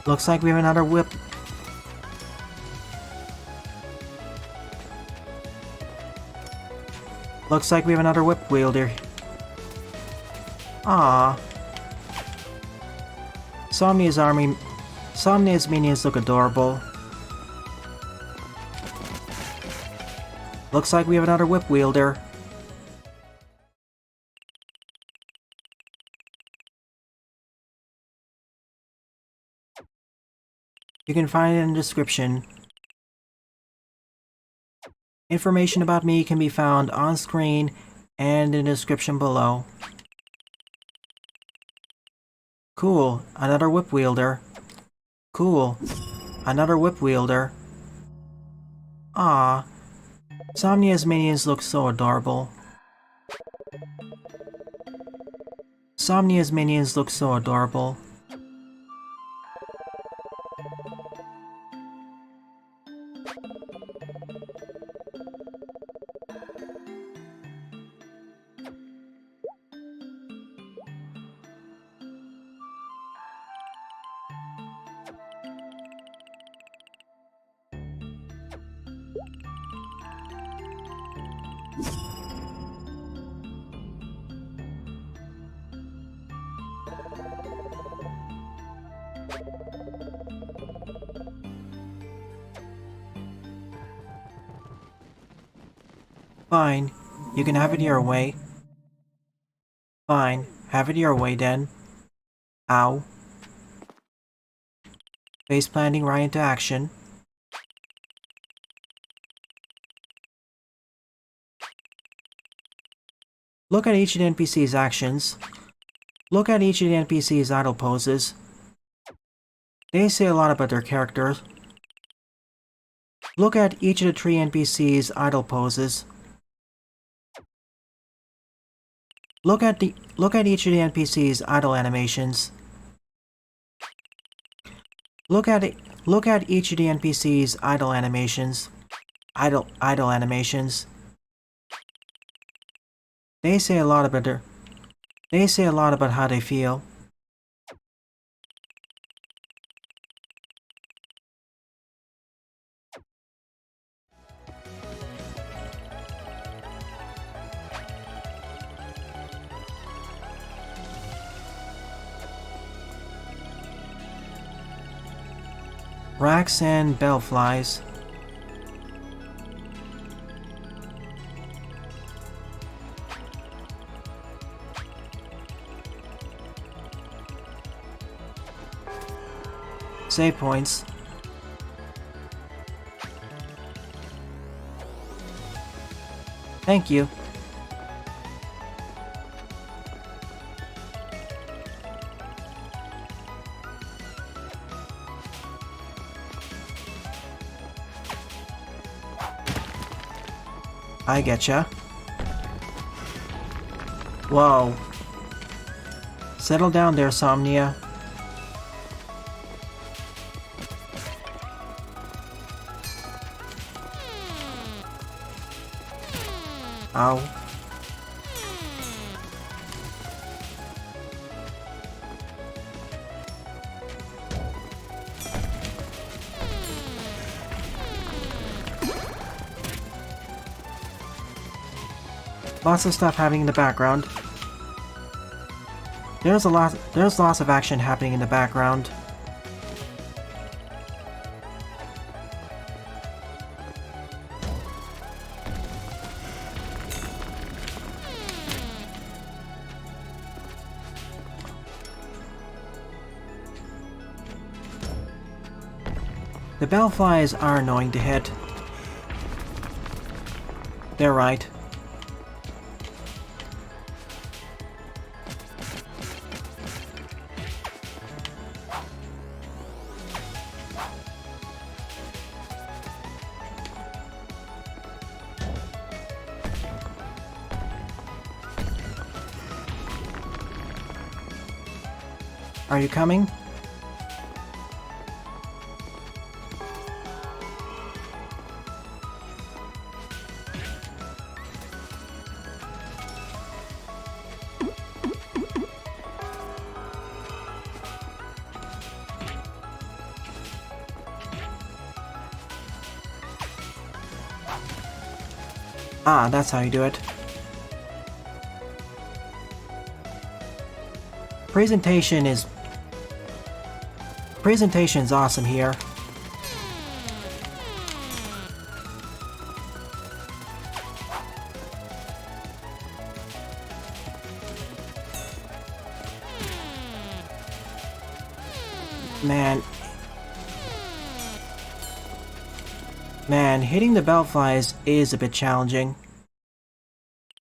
Looks like we have another whip. Looks like we have another whip wielder. Ah. Somnia's minions look adorable. Looks like we have another whip wielder. You can find it in the description. Information about me can be found on screen and in the description below. Cool, another whip wielder. Cool, another whip wielder. Ah, Somnia's minions look so adorable. Somnia's minions look so adorable. Fine, you can have it your way. Fine, have it your way then. Ow. Face planting right into action. Look at each of the NPC's actions. Look at each of the NPC's idle poses. They say a lot about their characters. Look at each of the 3 NPC's idle poses. Look at each of the NPC's idle animations. Look at each of the NPC's idle animations. Idle animations. They say a lot about how they feel. Racks and bellflies. Save points. Thank you. I getcha. Whoa. Settle down there, Somnia. Ow. Lots of stuff happening in the background. There's lots of action happening in the background. The bellflies are annoying to hit. They're right. Are you coming? Ah, that's how you do it. Presentation's awesome here. Man, hitting the bellflies is a bit challenging.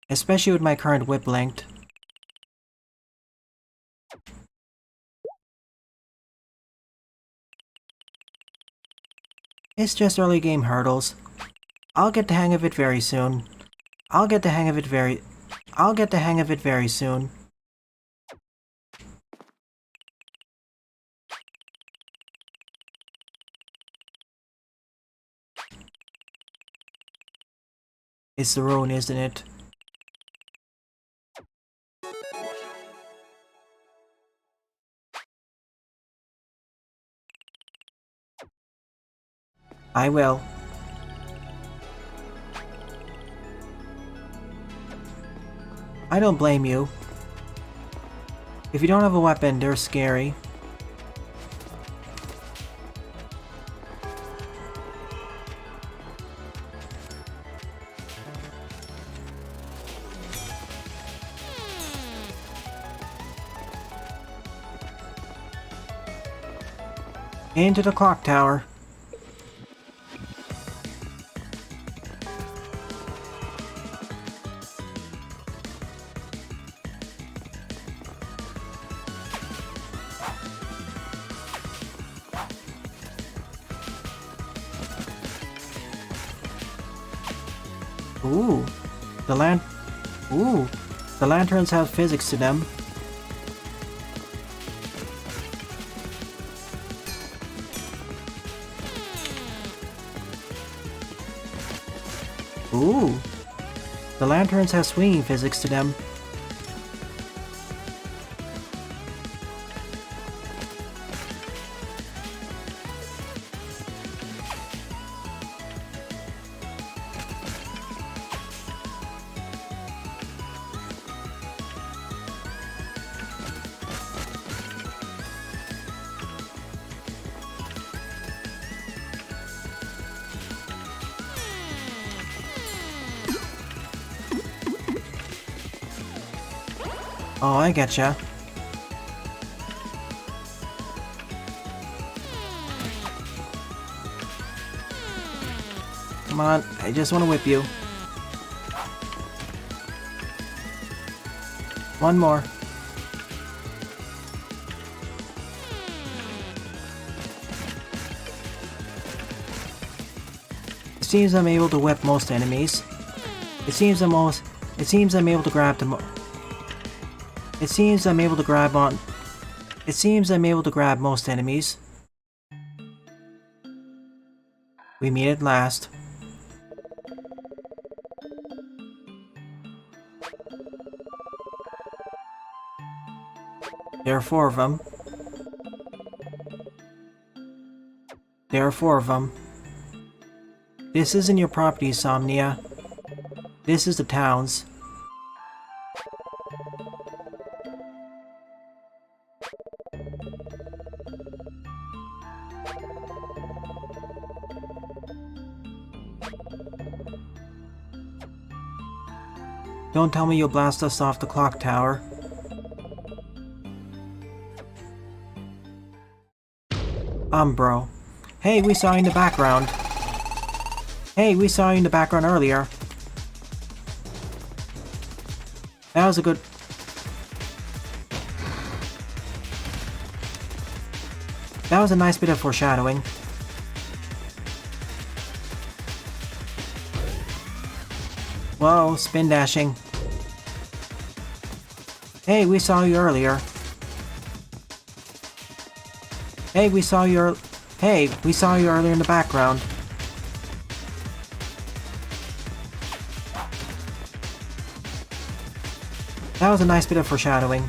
Especially with my current whip length. It's just early game hurdles. I'll get the hang of it very soon. I'll get the hang of it very soon. It's the ruin, isn't it? I will. I don't blame you. If you don't have a weapon, they're scary. Into the clock tower. Ooh, the lan- Ooh, the lanterns have physics to them. Ooh, the lanterns have swinging physics to them. Oh, I getcha. Come on, I just want to whip you. One more. It seems I'm able to whip most enemies. It seems I'm able to grab them. It seems I'm able to grab most enemies. We meet at last. There are four of them. There are four of them. This isn't your property, Somnia. This is the town's. Don't tell me you'll blast us off the clock tower. Bro. Hey, we saw you in the background. Hey, we saw you in the background earlier. That was a good... That was a nice bit of foreshadowing. Whoa, spin dashing. Hey, we saw you earlier. Hey, we saw you earlier in the background. That was a nice bit of foreshadowing.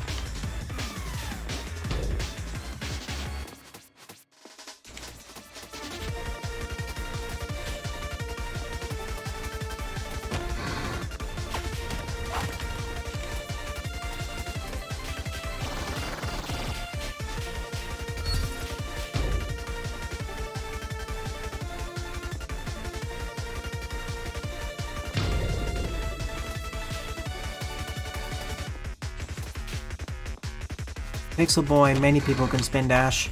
Pixel Boy, many people can spin dash.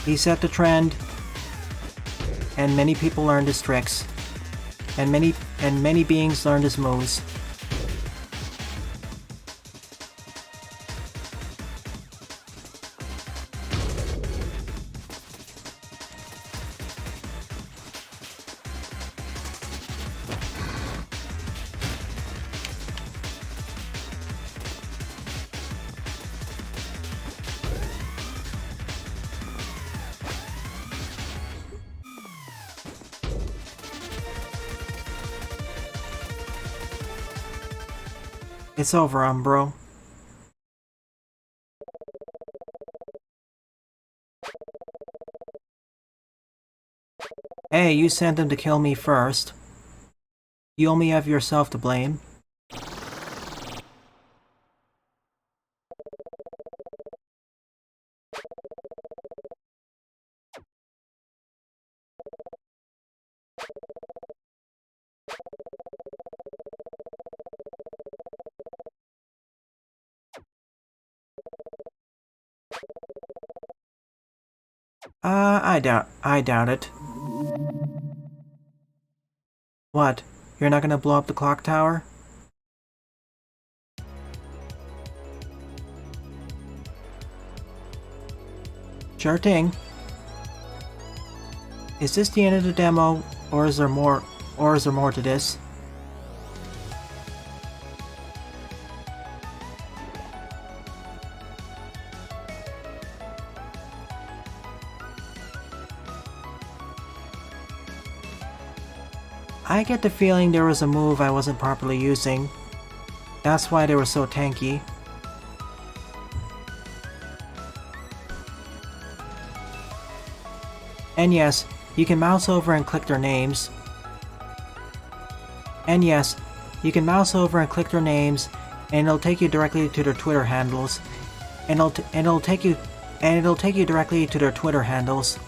He set the trend, and many people learned his tricks, and many beings learned his moves. It's over, Umbro. Hey, you sent them to kill me first. You only have yourself to blame. I doubt it. What? You're not gonna blow up the clock tower? Sure thing. Is this the end of the demo, or is there more to this? I get the feeling there was a move I wasn't properly using. That's why they were so tanky. And yes, you can mouse over and click their names. And yes, you can mouse over and click their names, and it'll take you directly to their Twitter handles. And it'll take you directly to their Twitter handles.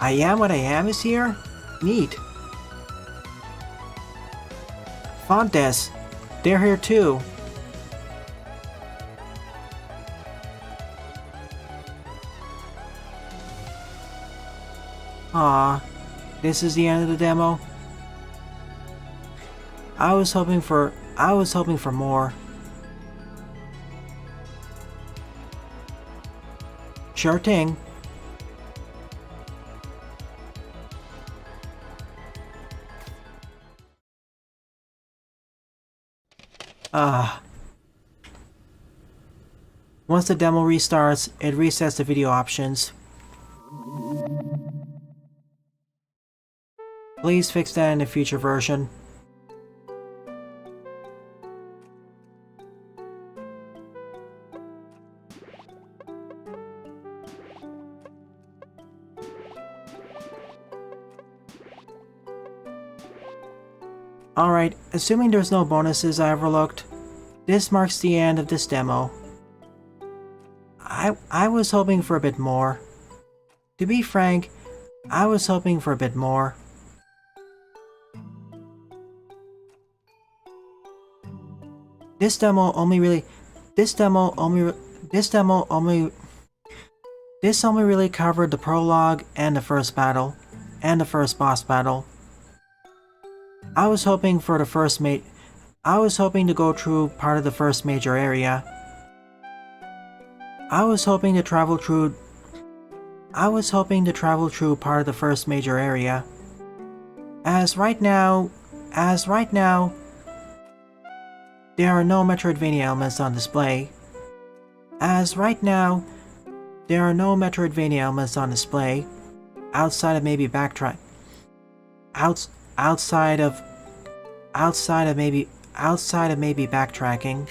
I Am What I Am is here? Neat. Fontes, they're here too. Aw, this is the end of the demo? I was hoping for more. Sure thing. Once the demo restarts, it resets the video options. Please fix that in a future version. Alright, assuming there's no bonuses I overlooked, this marks the end of this demo. I was hoping for a bit more. To be frank, I was hoping for a bit more. This demo only really covered the prologue and the first battle, and the first boss battle. I was hoping to go through part of the first major area. I was hoping to travel through part of the first major area. As right now, there are no Metroidvania elements on display. Outside of maybe backtrack. Outside of maybe backtracking.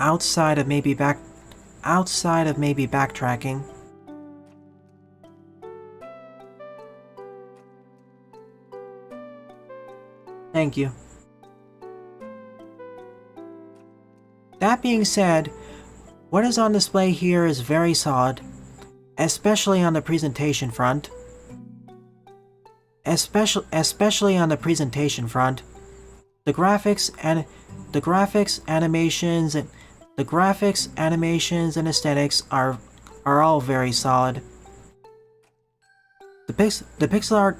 Outside of maybe backtracking. Thank you. That being said, what is on display here is very solid, especially on the presentation front. The graphics, animations, and aesthetics are all very solid. The pixel art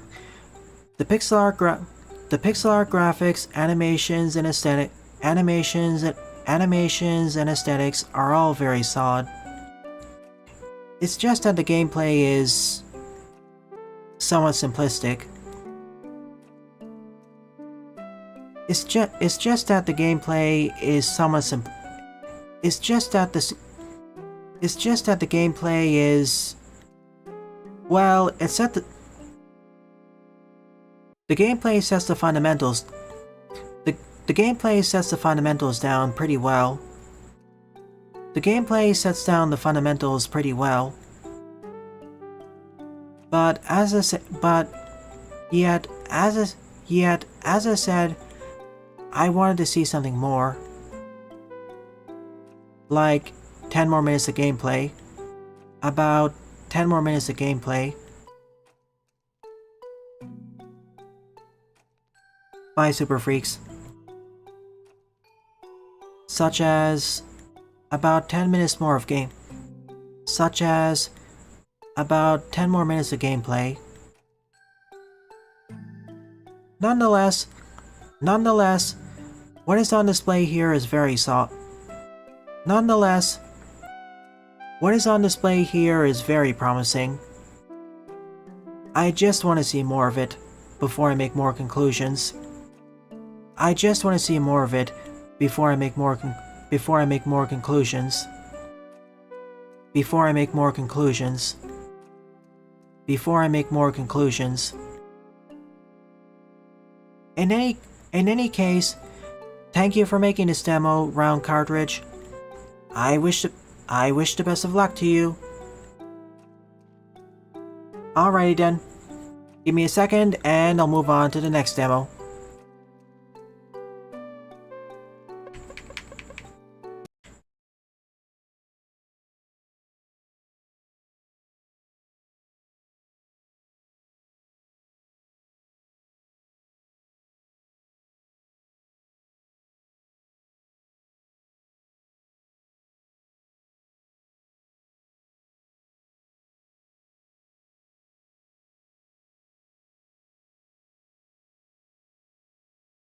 graphics, animations and aesthetics are all very solid. It's just that the gameplay is somewhat simplistic. It's just that the gameplay is somewhat simple. It's just that the gameplay is, well, it's that the gameplay sets the fundamentals. The gameplay sets the fundamentals down pretty well. The gameplay sets down the fundamentals pretty well. But as I said, I wanted to see something more. Like 10 more minutes of gameplay. About 10 more minutes of gameplay. Bye, Super Freaks. such as about 10 minutes more of game, such as about 10 more minutes of gameplay. Nonetheless, what is on display here is very Nonetheless, what is on display here is very promising. I just want to see more of it before I make more conclusions. I just want to see more of it before I make more conclusions. Before I make more conclusions. Before I make more conclusions. In any case, thank you for making this demo round cartridge. I wish the best of luck to you. Alrighty then. Give me a second and I'll move on to the next demo.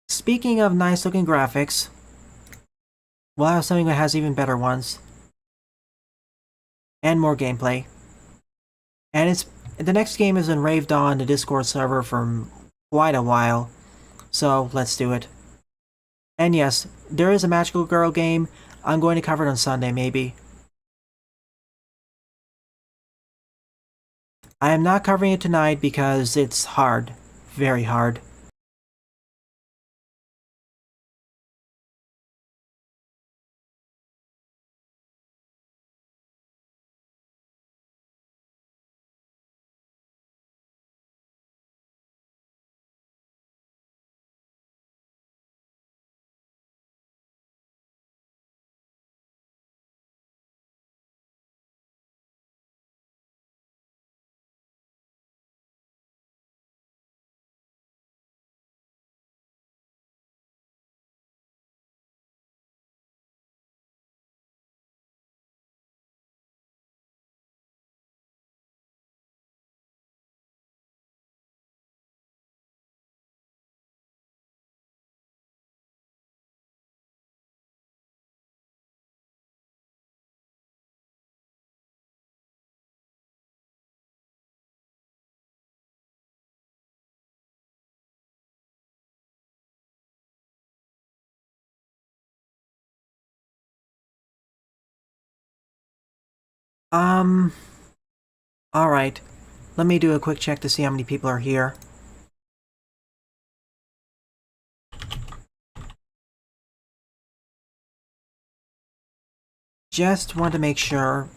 Speaking of nice looking graphics, we'll have something that has even better ones. And more gameplay. And the next game has been raved on the Discord server for quite a while, so let's do it. And yes, there is a Magical Girl game. I'm going to cover it on Sunday, maybe. I am not covering it tonight because it's hard. Very hard. Alright. Let me do a quick check to see how many people are here. Just want to make sure.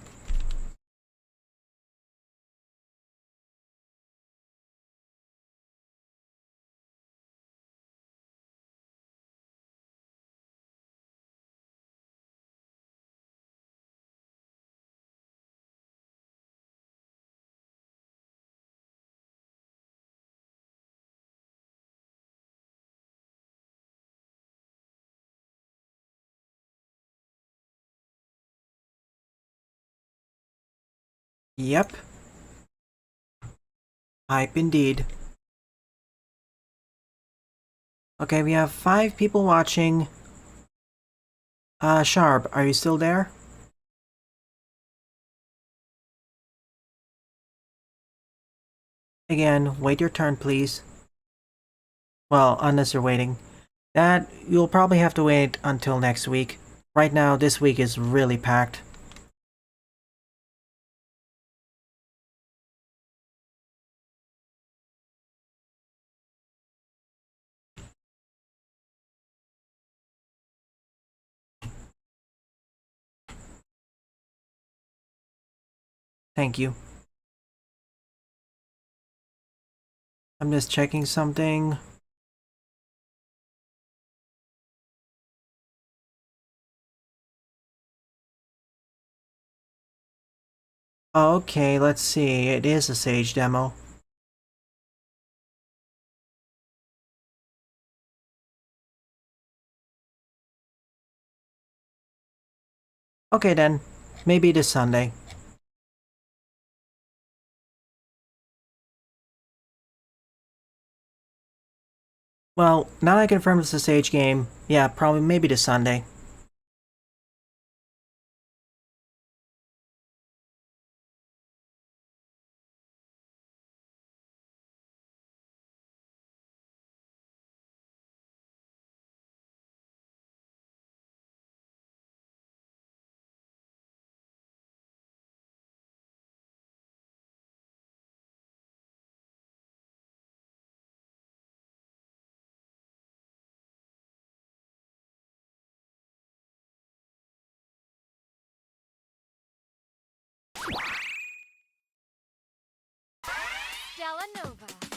Yep. Hype indeed. Okay, we have 5 people watching. Sharp, are you still there? Again, wait your turn, please. Well, unless you're waiting. That, you'll probably have to wait until next week. Right now, this week is really packed. Thank you. I'm just checking something. Okay, let's see. It is a Sage demo. Okay then, maybe this Sunday. Well, now that I confirmed it's a stage game, yeah, probably maybe this Sunday. Stella Nova.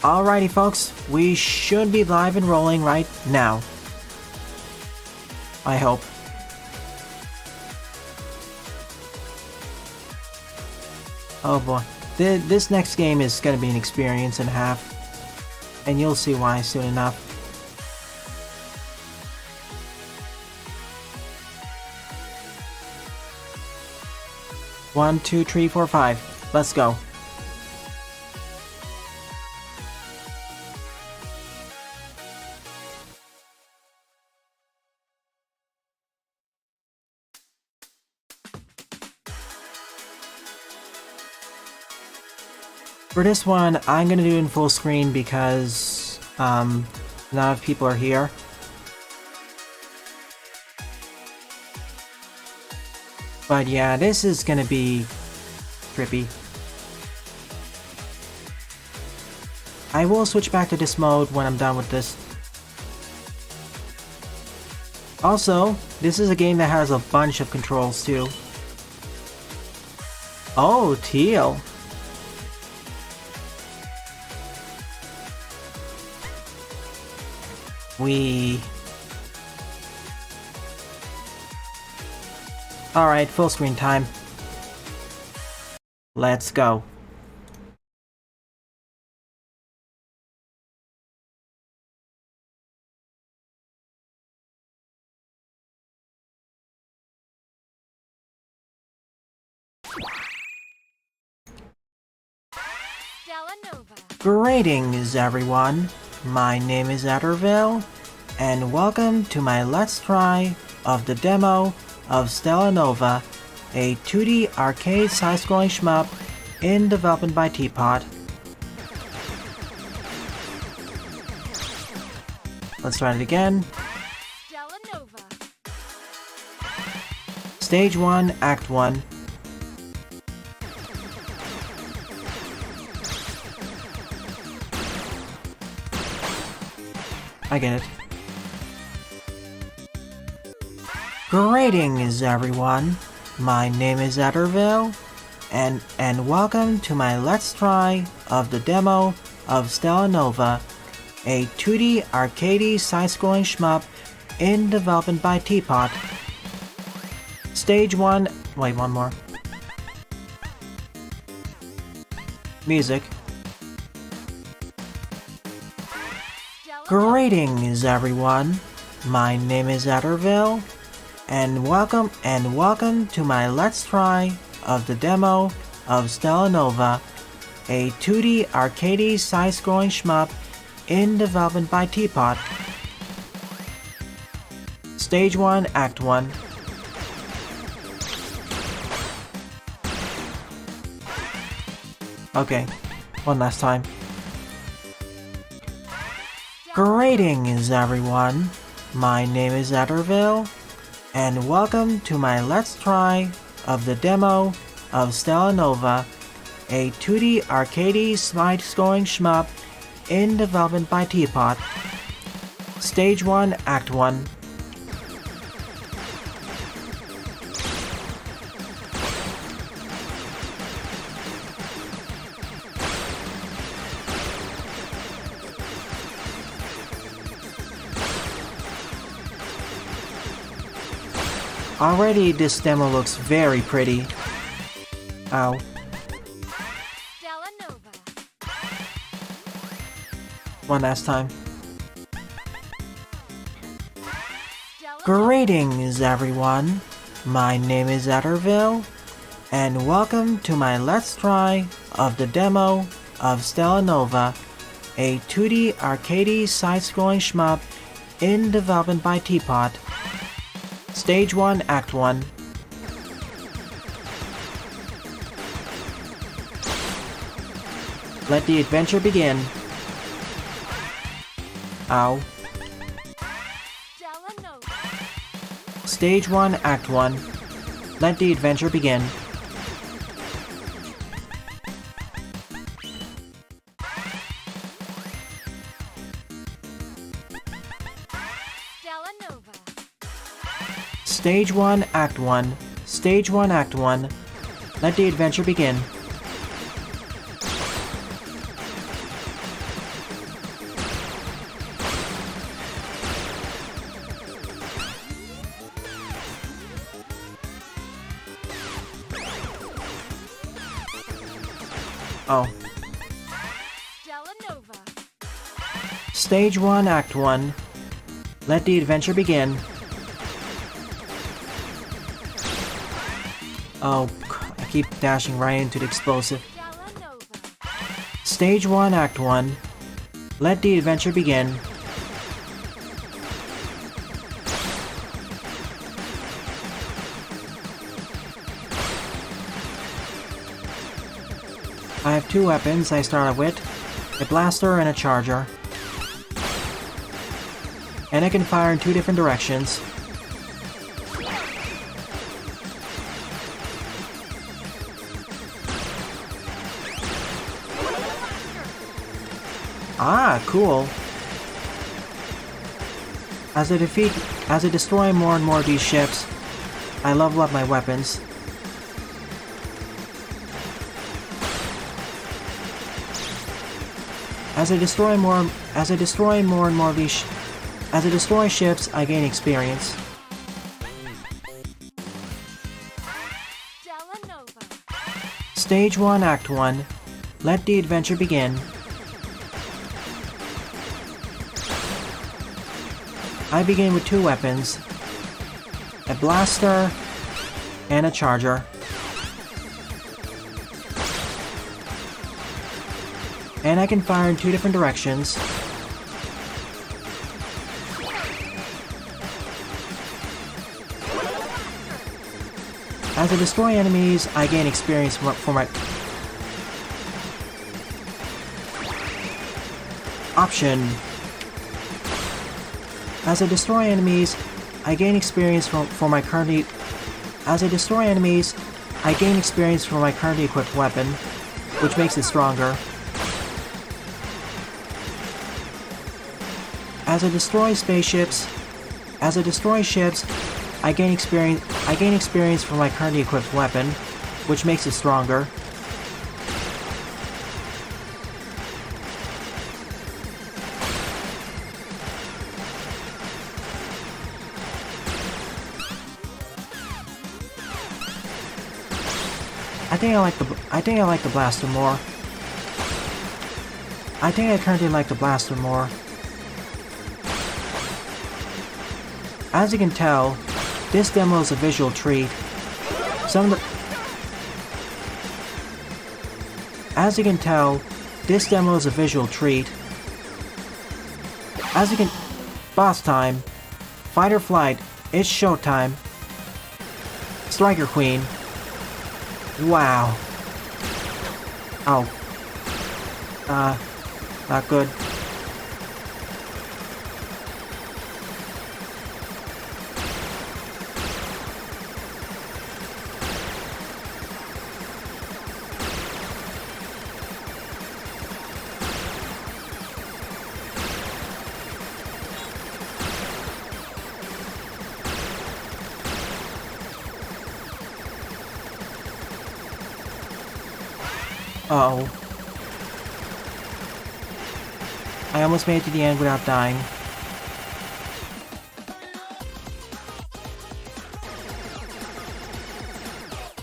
Alrighty folks, we should be live and rolling right now. I hope. Oh boy, this next game is going to be an experience and a half, and you'll see why soon enough. One, two, three, four, five. Let's go. For this one, I'm gonna do it in full screen because not enough people are here. But yeah, this is gonna be trippy. I will switch back to this mode when I'm done with this. Also, this is a game that has a bunch of controls too. Oh, teal. Alright, full screen time. Let's go. Greetings everyone, my name is Atterville, and welcome to my Let's Try of the demo of Stella Nova, a 2D arcade side-scrolling shmup in development by Teapot. Let's try it again. Stella Nova. Stage 1, Act 1. I get it. Greetings everyone, my name is Atterville, and welcome to my Let's Try of the demo of Stella Nova, a 2D arcade side-scrolling shmup in development by Teapot. Stage 1, wait, one more. Music. Greetings everyone, my name is Atterville, and welcome to my Let's Try of the demo of Stella Nova, a 2D arcade side-scrolling shmup in development by Teapot. Stage 1, Act 1. Okay, one last time. Greetings everyone, my name is Atterville, and welcome to my Let's Try of the demo of Stella Nova, a 2D arcade side-scrolling shmup in development by Teapot. Stage 1, Act 1. Already this demo looks very pretty. Ow. Stella Nova. One last time. Stella Greetings everyone, my name is Atterville, and welcome to my Let's Try of the demo of Stella Nova, a 2D arcade side-scrolling shmup in development by Teapot. Stage 1, Act 1. Let the adventure begin. Ow. Stella Nova. Stage 1, Act 1. Let the adventure begin. Stella Nova. Stage 1, Act 1. Stage 1, Act 1. Let the adventure begin. Oh. Stella Nova. Stage 1, Act 1. Let the adventure begin. Oh, I keep dashing right into the explosive. Stella Nova. Stage 1, Act 1. Let the adventure begin. I have two weapons I started with, a blaster and a charger. And I can fire in two different directions. Ah, cool. As I destroy more and more of these ships, I level up my weapons. As I destroy more and more of these as I destroy ships, I gain experience. Stella Nova. Stage 1, Act 1. Let the adventure begin. I begin with two weapons, a blaster and a charger. And I can fire in two different directions. As I destroy enemies, I gain experience for my... Option. As I destroy enemies, I gain experience for my currently... As I destroy enemies, I gain experience for my currently equipped weapon, which makes it stronger. As I destroy spaceships, I gain experience for my currently equipped weapon, which makes it stronger. I think I like the blaster more. I think I currently like the blaster more. As you can tell, this demo is a visual treat. As you can tell, this demo is a visual treat. As you can... Boss time. Fight or flight. It's showtime. Striker Queen. Wow. Oh. Not good. Uh-oh. I almost made it to the end without dying.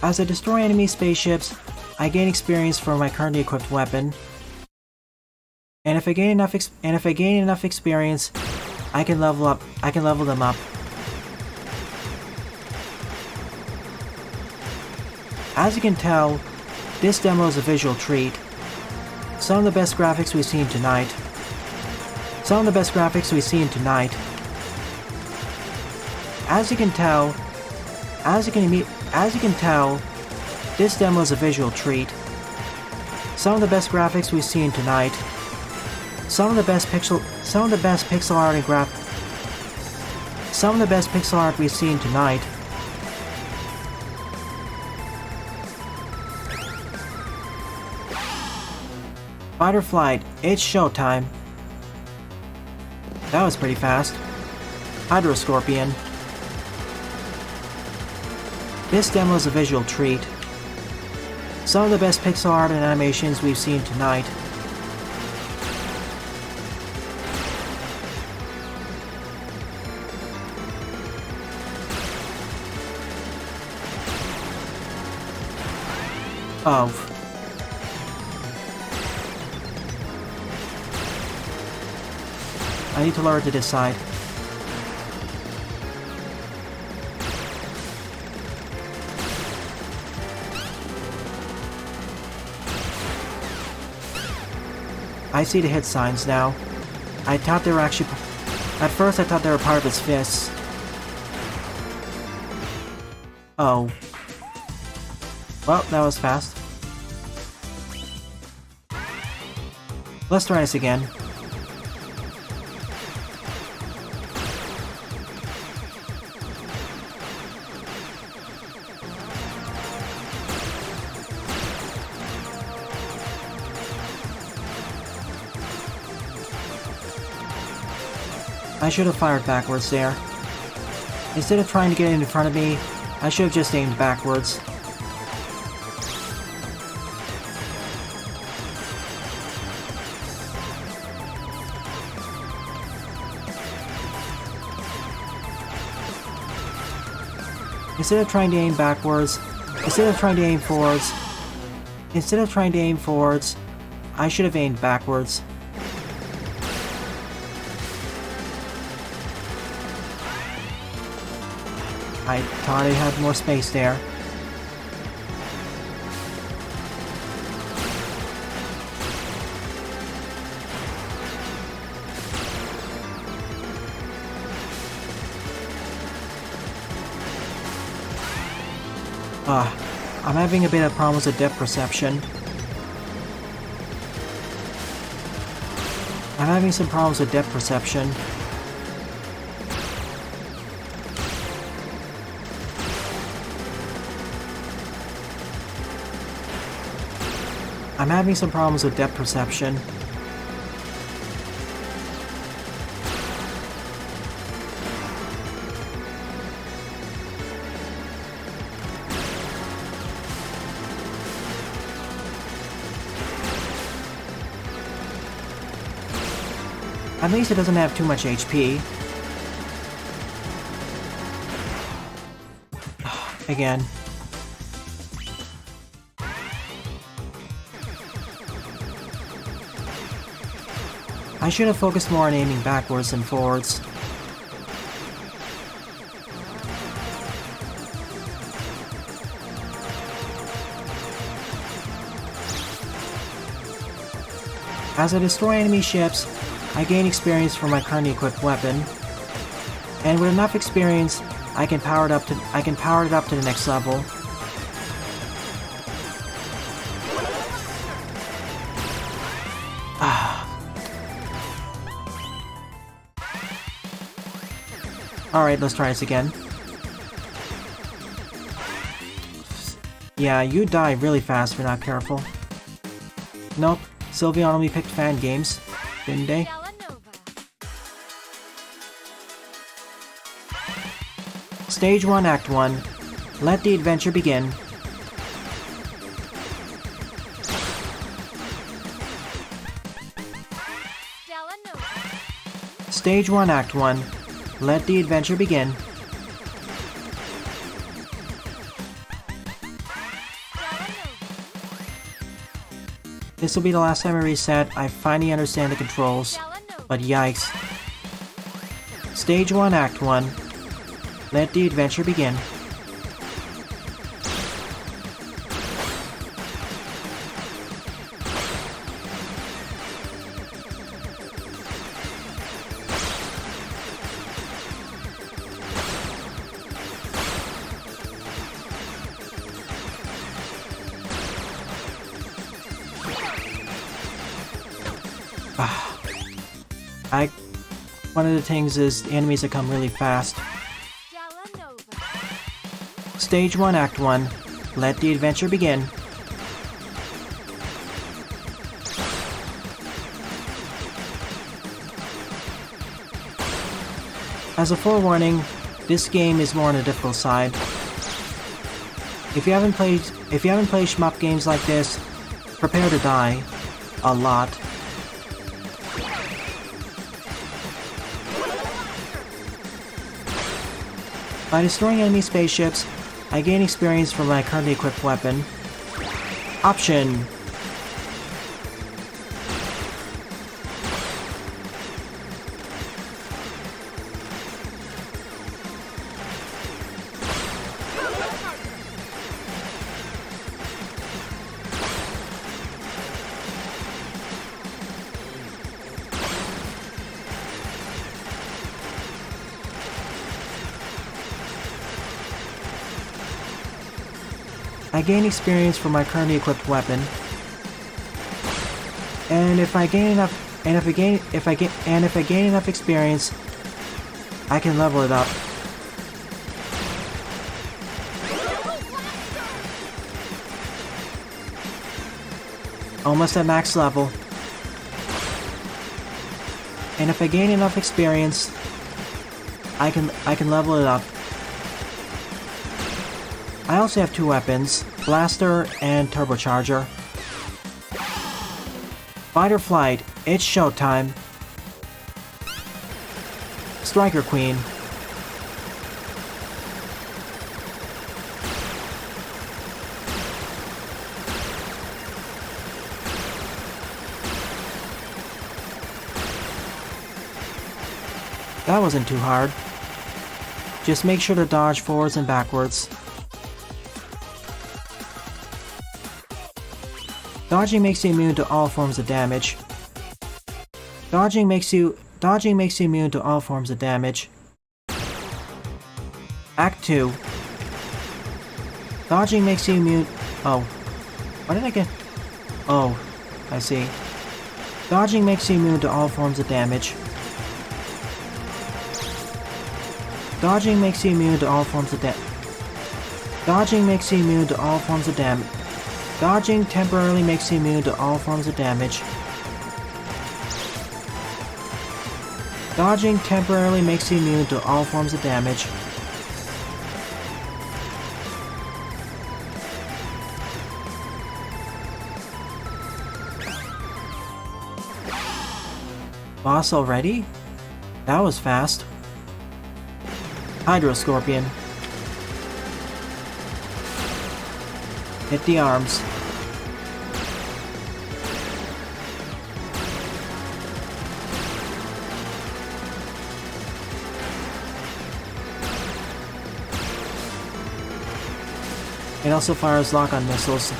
As I destroy enemy spaceships, I gain experience for my currently equipped weapon. And if I gain enough experience, I can level them up. As you can tell, this demo is a visual treat. Some of the best graphics we've seen tonight. As you can tell, this demo is a visual treat. Some of the best graphics we've seen tonight. Some of the best pixel art we've seen tonight. Fight or flight, it's showtime. That was pretty fast. Hydro Scorpion. This demo is a visual treat. Some of the best pixel art and animations we've seen tonight. Oh. I need to lower it to this side. I see the hit signs now. I thought they were actually... At first I thought they were part of his fists. Oh. Well, that was fast. Let's try this again. I should have fired backwards there. Instead of trying to get in front of me, I should have just aimed backwards. Instead of trying to aim backwards, instead of trying to aim forwards, I should have aimed backwards. I thought I had more space there. I'm having a bit of problems with depth perception. I'm having some problems with depth perception. I'm having some problems with depth perception. At least it doesn't have too much HP. Again. I should have focused more on aiming backwards than forwards. As I destroy enemy ships, I gain experience from my currently equipped weapon, and with enough experience, I can power it up to the next level. Alright, let's try this again. Yeah, you die really fast if you're not careful. Nope, Sylveon only picked fan games, didn't they? Stella Nova. Stage 1, Act 1. Let the adventure begin. Stella Nova. Stage 1, Act 1. Let the adventure begin. Stella Nova. This will be the last time I reset. I finally understand the controls. Stella Nova. But yikes. Stage 1, Act 1. Let the adventure begin. One of the things is the enemies that come really fast. Stella Nova. Stage 1, Act 1. Let the adventure begin. As a forewarning, this game is more on the difficult side. If you haven't played shmup games like this, prepare to die. A lot. By destroying enemy spaceships, I gain experience from my currently equipped weapon. Option! I gain experience for my currently equipped weapon. And if I gain enough experience, I can level it up. Almost at max level. And if I gain enough experience, I can level it up. I also have 2 weapons, Blaster and Turbocharger. Fight or flight, it's showtime. Striker Queen. That wasn't too hard. Just make sure to dodge forwards and backwards. Dodging makes you immune to all forms of damage. Dodging makes you immune to all forms of damage. Act 2. Dodging makes you immune. Oh. What did I get? Oh, I see. Dodging makes you immune to all forms of damage. Dodging makes you immune to all forms of damage. Dodging makes you immune to all forms of damage. Dodging temporarily makes you immune to all forms of damage. Dodging temporarily makes you immune to all forms of damage. Boss already? That was fast. Hydro Scorpion. Hit the arms. It also fires lock-on missiles.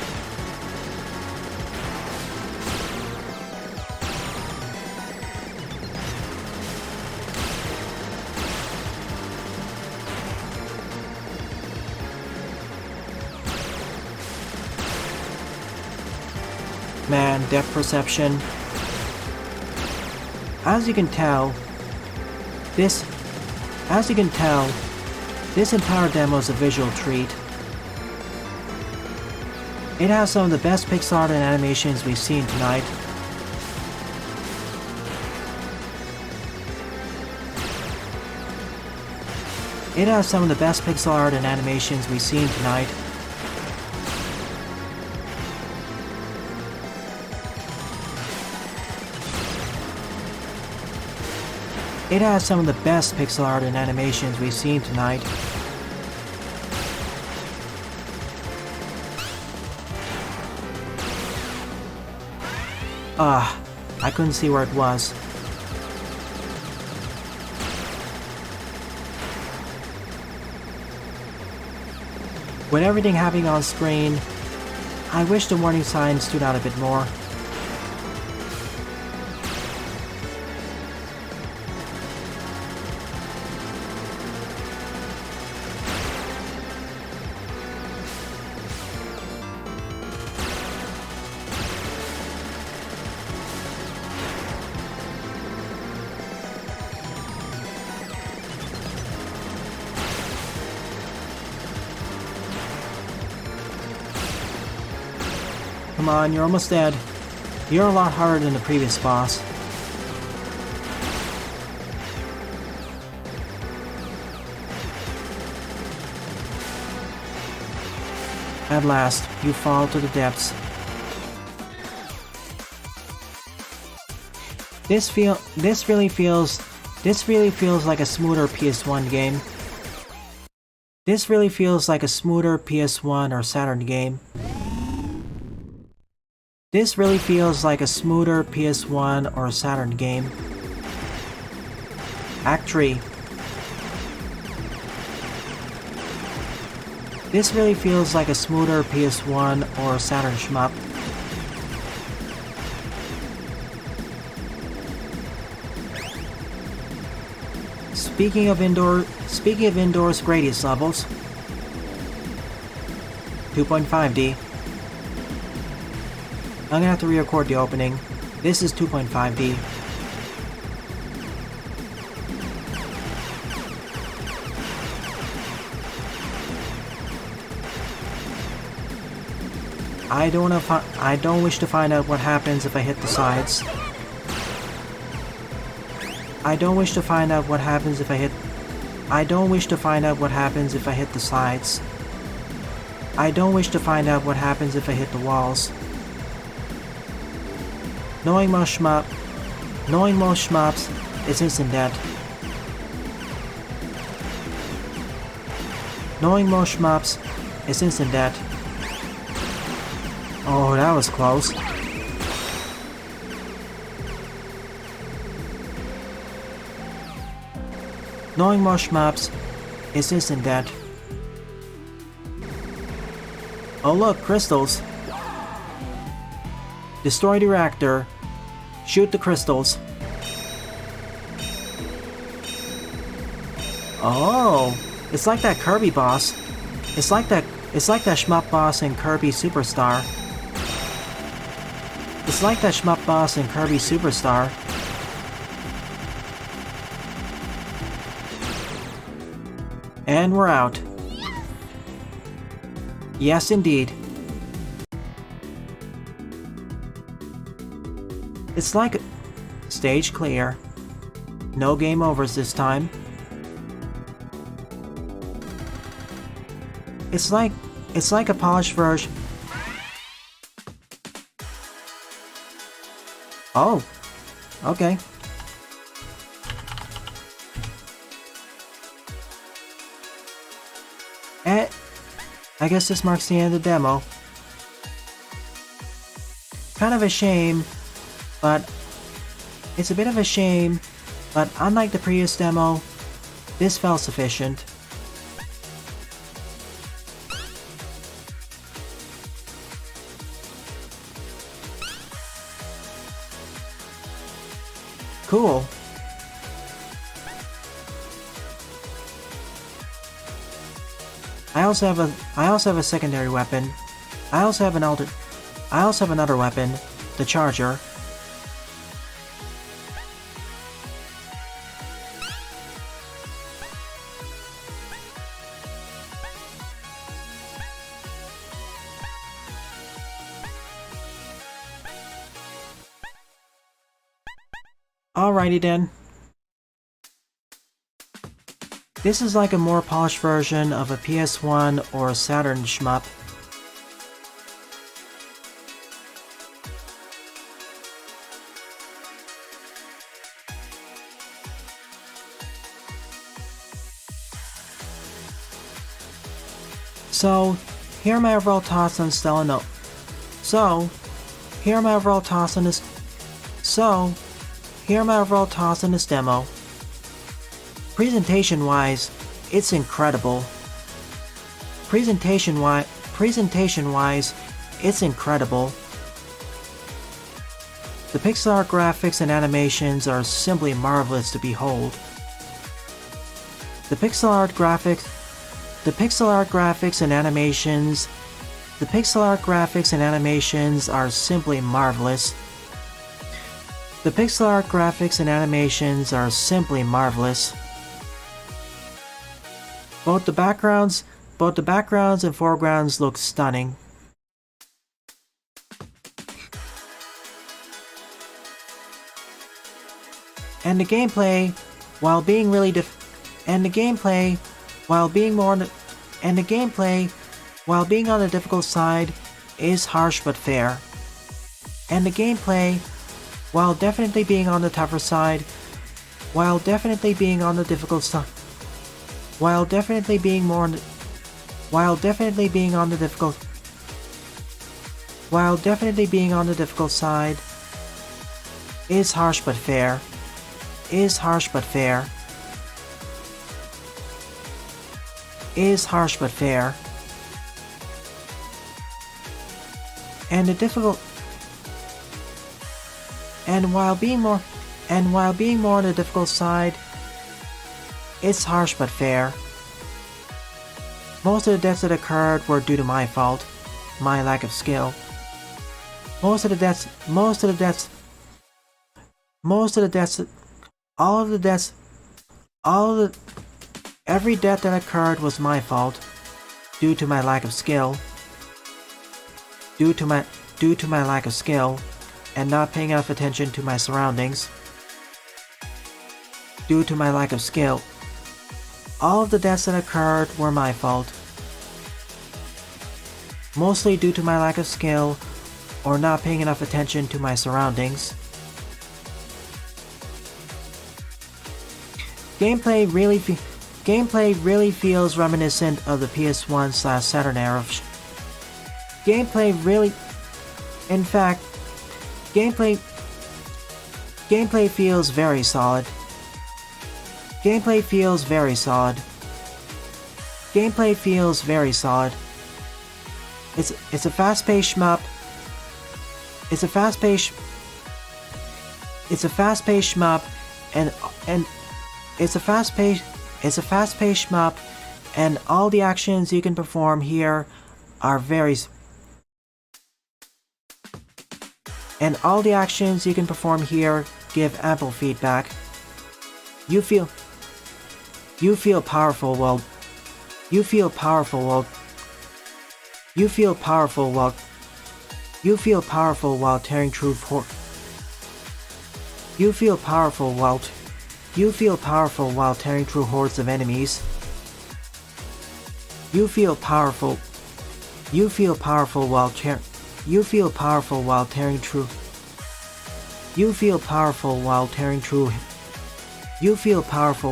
Man, depth perception. As you can tell, this entire demo is a visual treat. It has some of the best pixel art and animations we've seen tonight. It has some of the best pixel art and animations we've seen tonight. It has some of the best pixel art and animations we've seen tonight. I couldn't see where it was. With everything happening on screen, I wish the warning sign stood out a bit more. Come on, you're almost dead. You're a lot harder than the previous boss. At last, you fall to the depths. This really feels like a smoother PS1 game. This really feels like a smoother PS1 or Saturn game. This really feels like a smoother PS1 or Saturn game. Act 3. This really feels like a smoother PS1 or Saturn shmup. Speaking of indoors greatest levels, 2.5D. I'm gonna have to re-record the opening. This is 2.5D. I don't wish to find out what happens if I hit the sides. I don't wish to find out what happens if I hit the sides. I don't wish to find out what happens if I hit the walls. Knowing most shmups is instant death. Knowing most shmups is instant death. Oh, that was close. Knowing most shmups is instant death. Oh look, crystals. Destroy the reactor. Shoot the crystals. Oh, it's like that Kirby boss. It's like that shmup boss in Kirby Superstar. It's like that shmup boss in Kirby Superstar. And we're out. Yes, indeed. It's like stage clear. No game overs this time. It's like a polished version. Oh, okay. I guess this marks the end of the demo. Kind of a shame, but it's a bit of a shame, but unlike the previous demo, this felt sufficient. Cool. I also have a secondary weapon. I also have another weapon, the charger. Alrighty then. This is like a more polished version of a PS1 or a Saturn shmup. So, here are my overall thoughts on Stella No. Here are my overall thoughts on this demo. Presentation-wise, it's incredible. Presentation-wise, it's incredible. The pixel art graphics and animations are simply marvelous to behold. The pixel art graphics and animations are simply marvelous. The pixel art graphics and animations are simply marvelous. Both the backgrounds and foregrounds look stunning. And the gameplay, while being on the difficult side, is harsh but fair. And the gameplay, while definitely being on the tougher side, while definitely being on the difficult side, while definitely being on the difficult side, is harsh but fair. Is harsh but fair. Is harsh but fair. And while being more on the difficult side, it's harsh but fair. Most of the deaths that occurred were due to my fault, my lack of skill. Most of the deaths, every death that occurred was my fault, due to my lack of skill. Due to my lack of skill, and not paying enough attention to my surroundings. Due to my lack of skill. All of the deaths that occurred were my fault. Mostly due to my lack of skill, or not paying enough attention to my surroundings. Gameplay really feels reminiscent of the PS1/Saturn era. Gameplay feels very solid. Gameplay feels very solid. Gameplay feels very solid. It's a fast-paced shmup. It's a fast-paced shmup, and it's a fast-paced shmup, and all the actions you can perform here are very. And all the actions you can perform here give ample feedback. You feel powerful while tearing through hordes of enemies. You feel powerful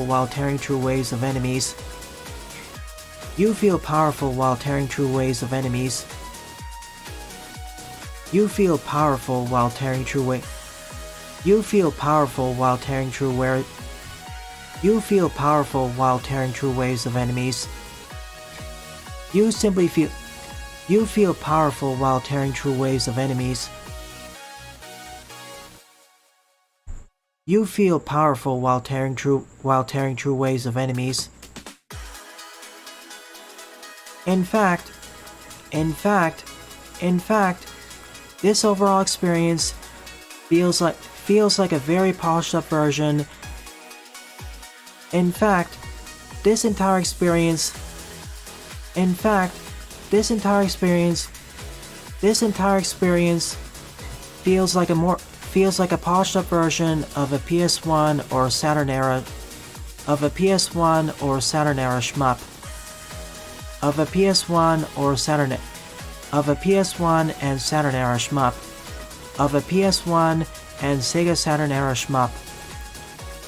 while tearing through waves of enemies. You feel powerful while tearing through waves of enemies. You feel powerful while tearing through waves. You feel powerful while tearing through where. You feel powerful while tearing through waves of enemies. You simply feel. You feel powerful while tearing through waves of enemies. You feel powerful while tearing through waves of enemies. In fact, this overall experience feels like a very polished up version. In fact, this entire experience feels like a polished up version of a PS1 or Saturn era shmup. Of a PS1 and Saturn era shmup. Of a PS1 and Sega Saturn era shmup.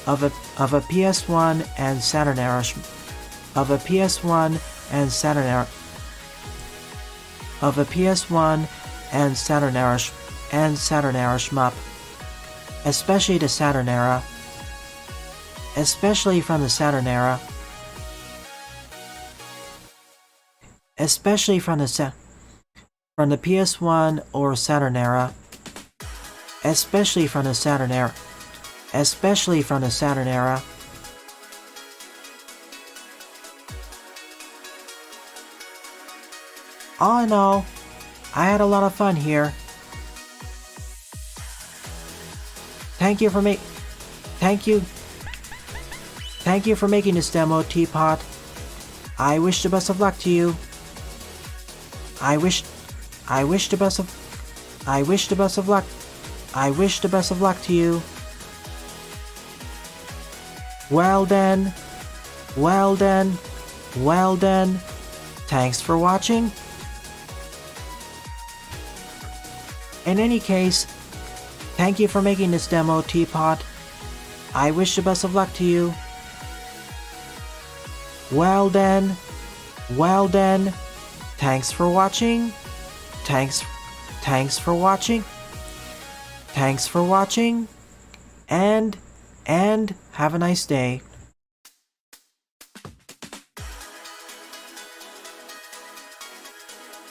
Of a PS1 and Saturn era of a PS1 and Saturn era of a PS1 and Saturn era shmup. Especially the Saturn era. Especially from the Saturn era. Especially from the PS1 or Saturn era. Especially from the Saturn era. Especially from the Saturn era. All in all, I had a lot of fun here. Thank you for making this demo, Teapot. I wish the best of luck to you. I wish the best of luck to you. Well then. Thanks for watching. In any case, thank you for making this demo, Teapot. I wish the best of luck to you. Well then. Thanks for watching. Thanks for watching. And have a nice day.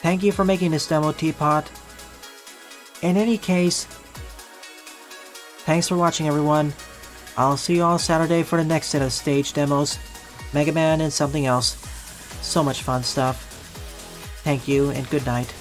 Thank you for making this demo, Teapot. In any case, thanks for watching, everyone. I'll see you all Saturday for the next set of stage demos, Mega Man and something else. So much fun stuff. Thank you and good night.